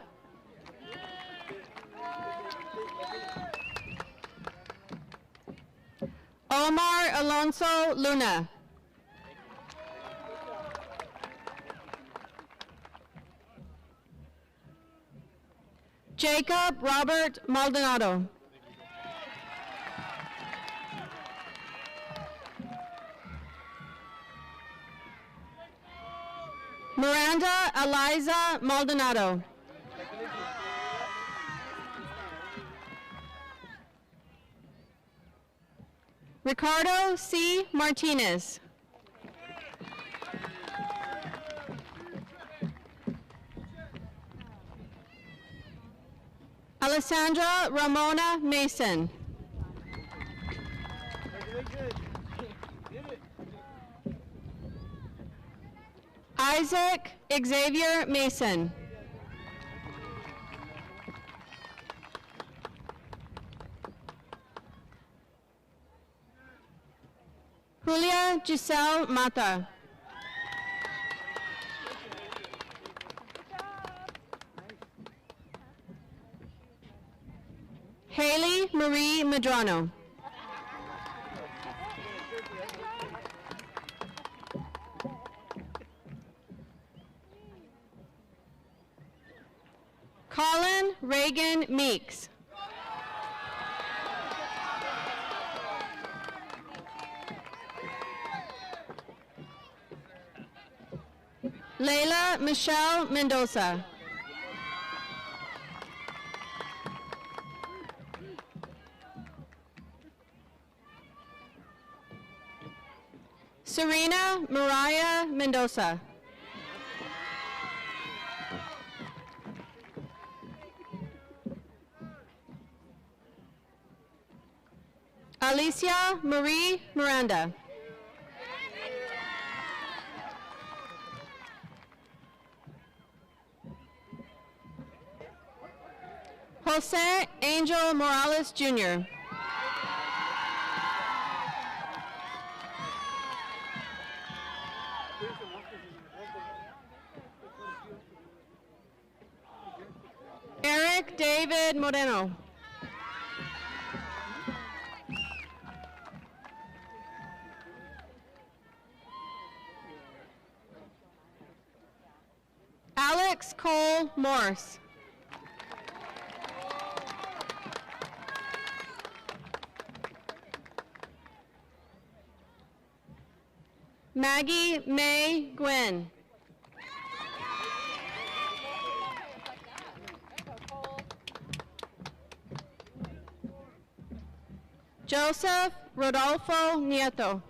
Omar Alonso Luna. Jacob Robert Maldonado. Miranda Eliza Maldonado. Ricardo C. Martinez. Alessandra Ramona Mason. Isaac Xavier Mason. Julia Giselle Mata. Haley Marie Medrano. Colin Reagan Meeks. Layla Michelle Mendoza. Serena Mariah Mendoza. Alicia Marie Miranda. Jose Angel Morales Jr. Eric David Moreno. Alex Cole Morse. Maggie May Gwynn. Joseph Rodolfo Nieto.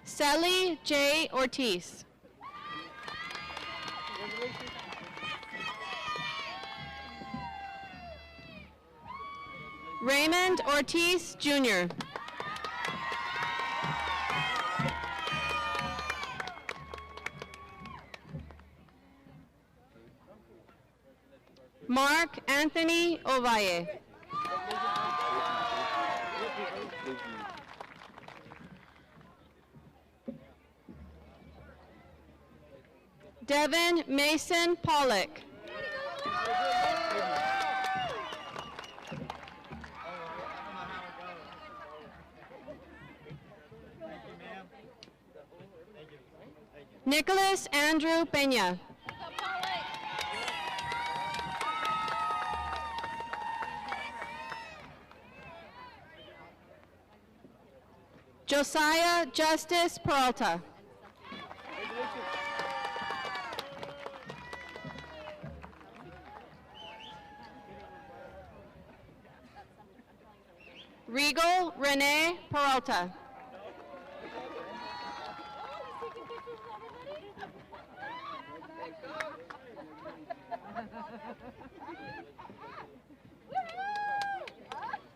Sally J. Ortiz. Raymond Ortiz Jr. Mark Anthony Ovalle. Devin Mason Pollock. Nicholas Andrew Peña. Josiah Justice Peralta. Regal Renee Peralta.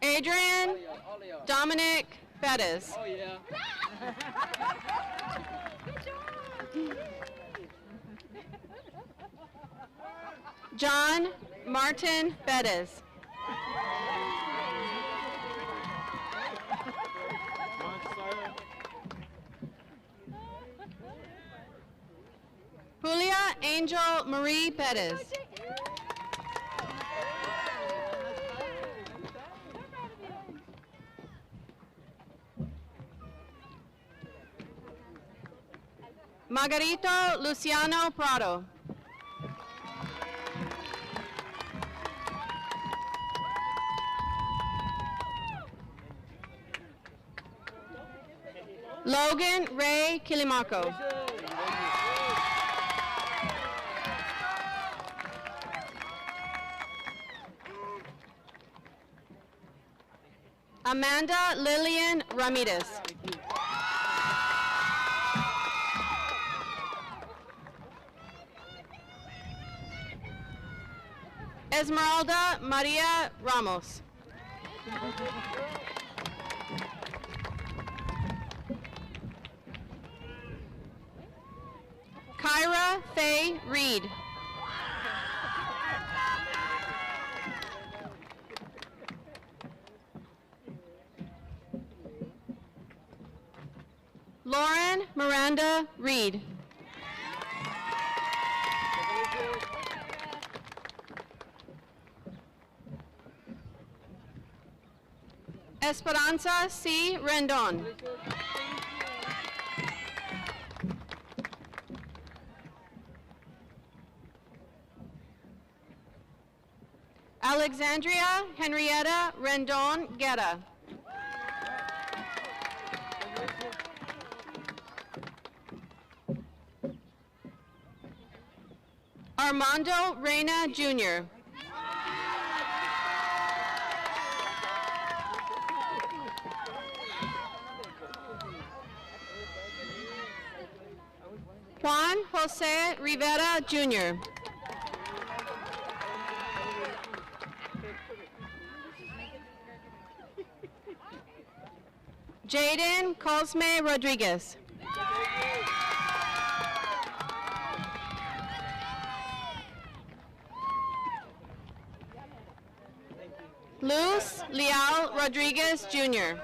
Adrian Dominic Bettis. Oh, yeah. John Martin Bettis. Julia Angel Marie Bettis. Margarito Luciano Prado. Logan Ray Kilimaco. Amanda Lillian Ramirez. Esmeralda Maria Ramos. Kyra Faye Reed. Lauren Miranda Reed. Esperanza C. Rendon. Alexandria Henrietta Rendon Guerra. Armando Reyna Jr. Juan Jose Rivera Jr. Jaden Cosme Rodriguez. Luz Leal Rodriguez Jr.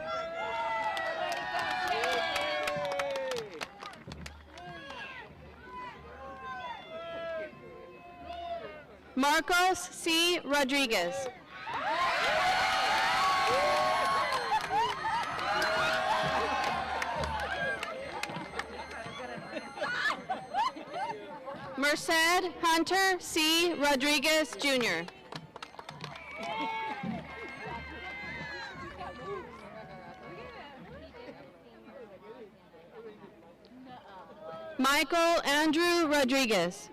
Marcos C. Rodriguez. Merced Hunter C. Rodriguez Jr. Michael Andrew Rodriguez.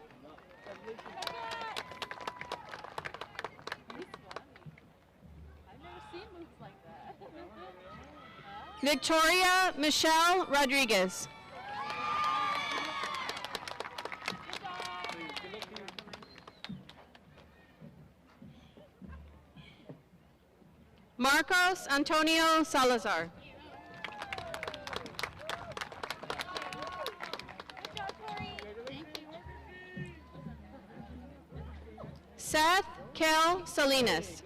Victoria Michelle Rodriguez. Marcos Antonio Salazar. Seth Kel Salinas.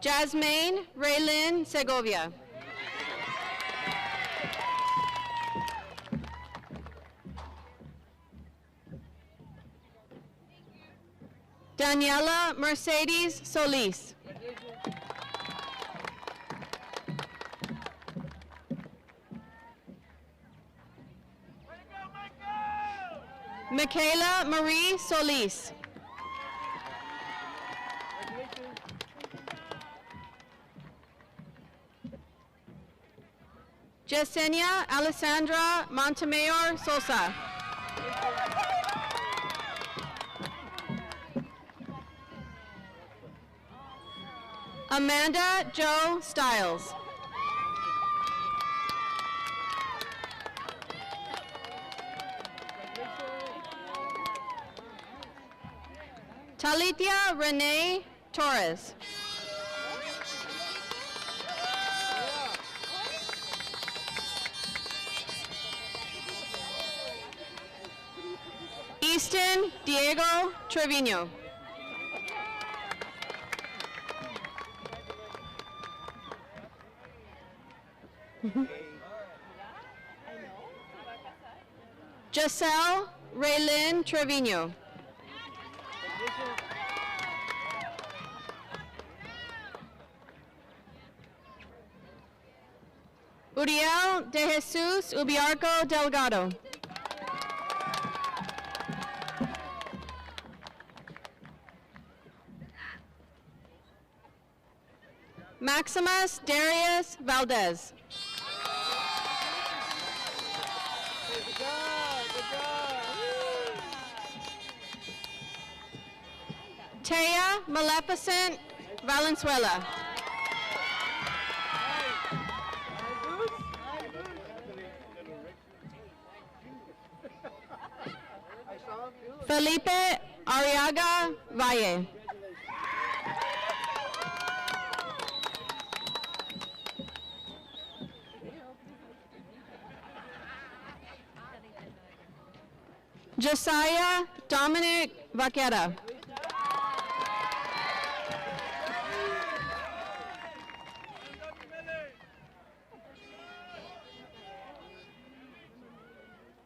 Jasmine Raylyn Segovia. Daniela Mercedes Solis. Michaela Marie Solis. Yesenia Alessandra Montemayor Sosa. Amanda Jo Stiles. Talitia Renee Torres. Easton Diego Trevino. Giselle Raylyn Trevino. Uriel de Jesus Ubiarco Delgado. Maximus Darius Valdez. Taya Maleficent Valenzuela. Felipe Arriaga Valle. Josiah Dominic Vaquera.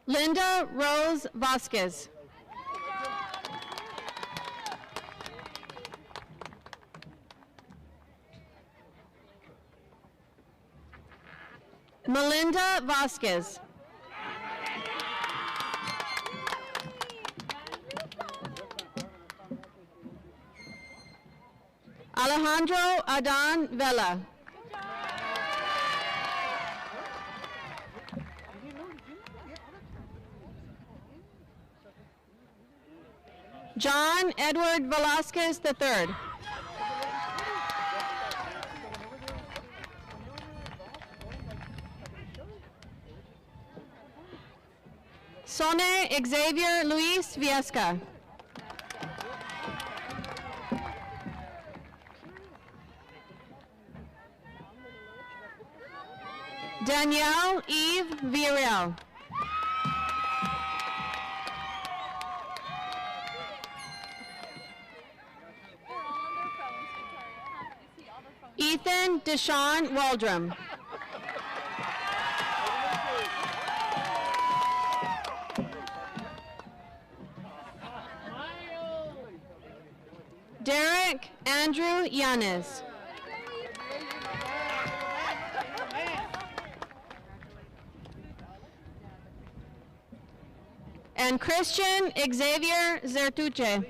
Linda Rose Vasquez. Melinda Vasquez. Alejandro Adan Vela. John Edward Velasquez III. Sone Xavier Luis Viesca. Danielle Eve Villarreal. Ethan Deshaun Waldrum. Derek Andrew Yanez. And Christian Xavier Zertuche.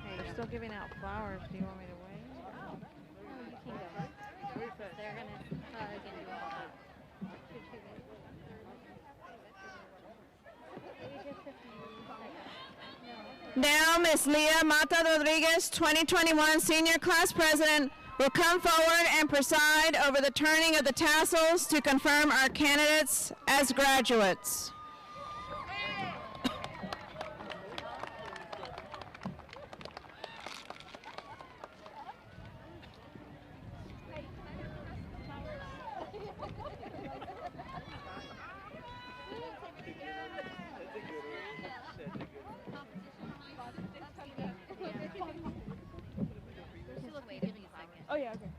They're still giving out flowers. Do you want me to wait? They're going to hug and do all that. Now, Ms. Leah Mata Rodriguez, 2021 Senior Class President, will come forward and preside over the turning of the tassels to confirm our candidates as graduates. Oh yeah, okay.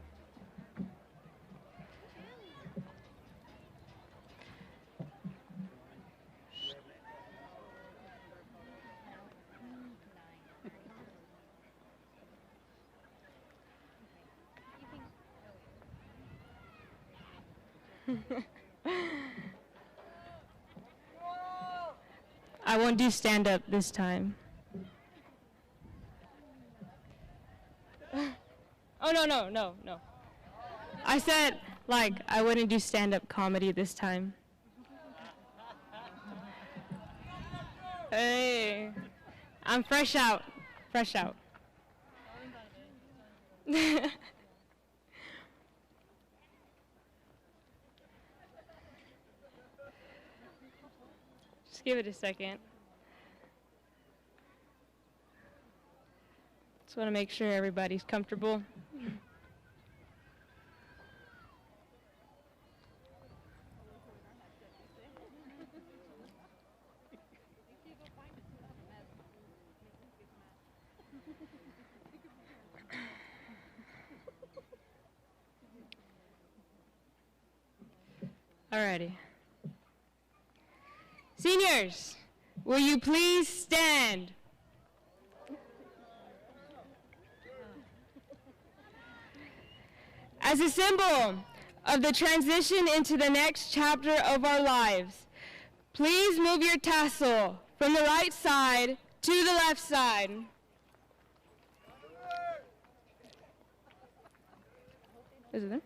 I won't do stand-up this time. Oh, no. I said, like, I wouldn't do stand-up comedy this time. Hey, I'm fresh out. Just give it a second. Just want to make sure everybody's comfortable. Alrighty. Seniors, will you please stand? As a symbol of the transition into the next chapter of our lives, please move your tassel from the right side to the left side. Is it there?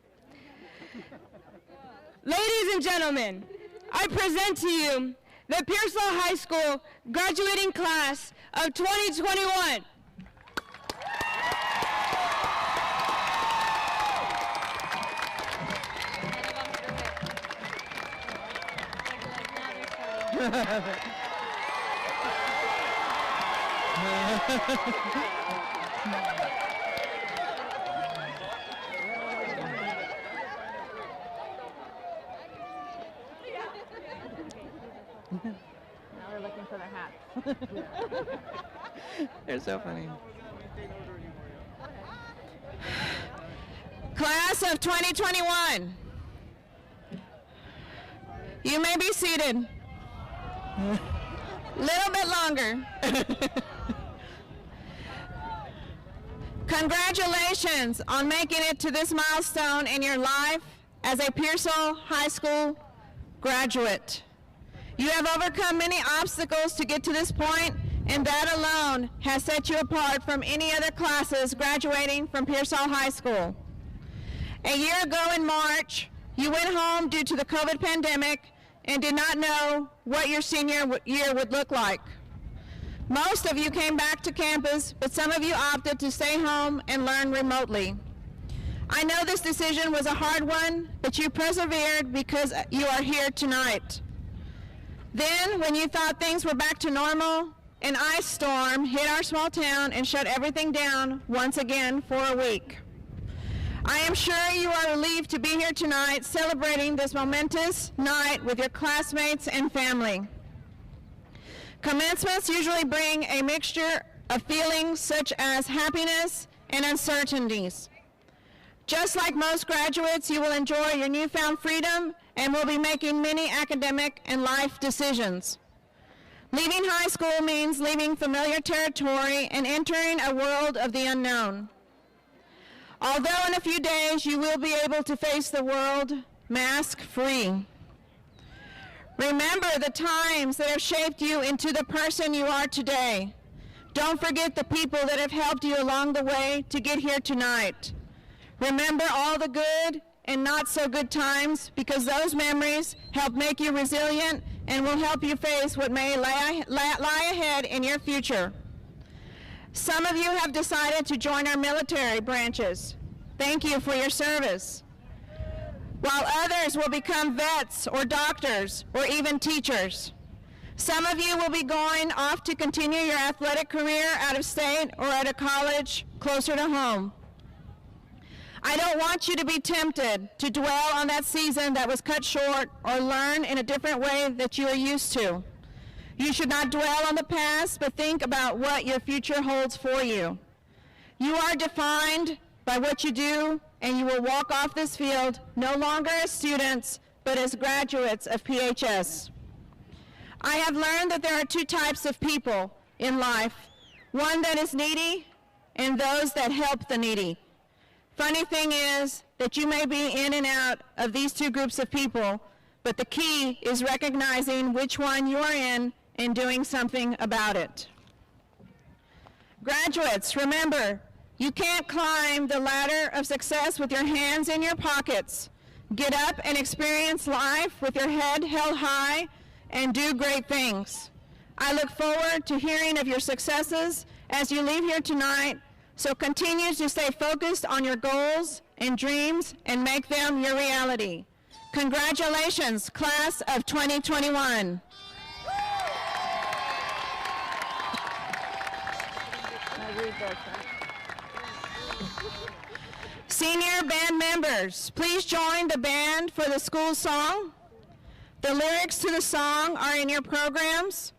Ladies and gentlemen, I present to you the Pearsall High School graduating class of 2021. Now they're looking for their hats. They're so funny. Class of 2021, you may be seated. Little bit longer. Congratulations on making it to this milestone in your life as a Pearsall High School graduate. You have overcome many obstacles to get to this point, and that alone has set you apart from any other classes graduating from Pearsall High School. A year ago in March, you went home due to the COVID pandemic and did not know what your senior year would look like. Most of you came back to campus, but some of you opted to stay home and learn remotely. I know this decision was a hard one, but you persevered because you are here tonight. Then, when you thought things were back to normal, an ice storm hit our small town and shut everything down once again for a week. I am sure you are relieved to be here tonight celebrating this momentous night with your classmates and family. Commencements usually bring a mixture of feelings such as happiness and uncertainties. Just like most graduates, you will enjoy your newfound freedom and will be making many academic and life decisions. Leaving high school means leaving familiar territory and entering a world of the unknown. Although in a few days you will be able to face the world mask-free. Remember the times that have shaped you into the person you are today. Don't forget the people that have helped you along the way to get here tonight. Remember all the good and not so good times, because those memories help make you resilient and will help you face what may lie ahead in your future. Some of you have decided to join our military branches. Thank you for your service. While others will become vets or doctors or even teachers. Some of you will be going off to continue your athletic career out of state or at a college closer to home. I don't want you to be tempted to dwell on that season that was cut short or learn in a different way that you are used to. You should not dwell on the past, but think about what your future holds for you. You are defined by what you do, and you will walk off this field no longer as students, but as graduates of PHS. I have learned that there are two types of people in life, one that is needy and those that help the needy. Funny thing is that you may be in and out of these two groups of people, but the key is recognizing which one you are in and doing something about it. Graduates, remember, you can't climb the ladder of success with your hands in your pockets. Get up and experience life with your head held high and do great things. I look forward to hearing of your successes as you leave here tonight, so continue to stay focused on your goals and dreams and make them your reality. Congratulations, class of 2021. Senior band members, please join the band for the school song. The lyrics to the song are in your programs.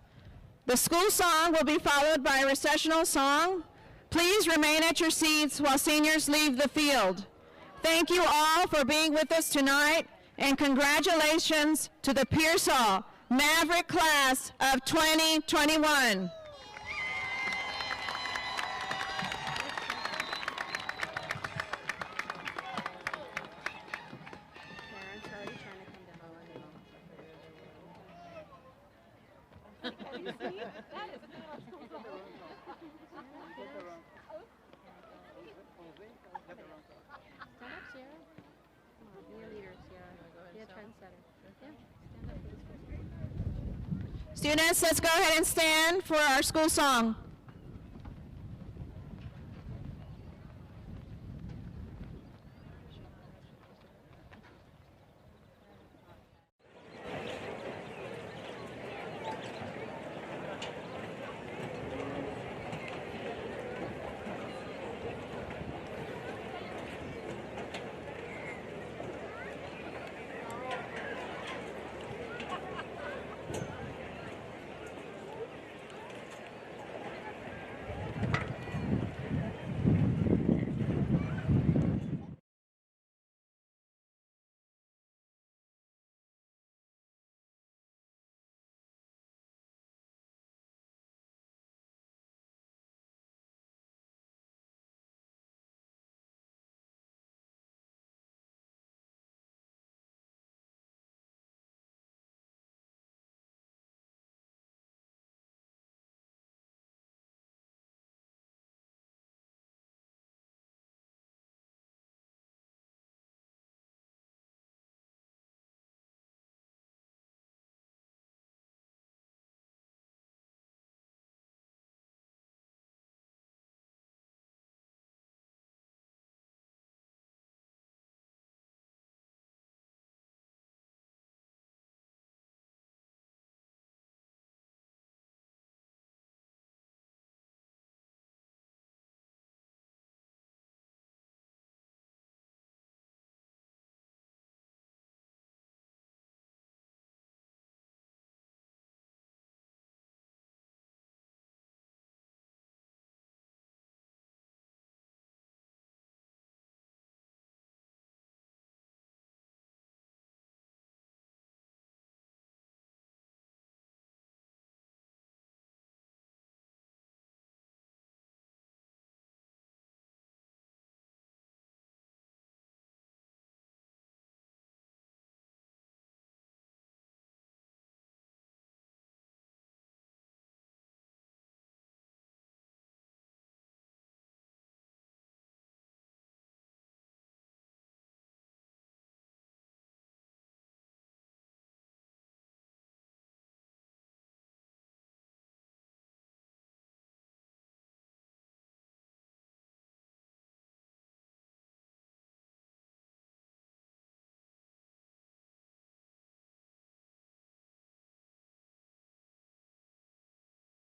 The school song will be followed by a recessional song. Please remain at your seats while seniors leave the field. Thank you all for being with us tonight, and congratulations to the Pearsall Maverick class of 2021. Students, let's go ahead and stand for our school song.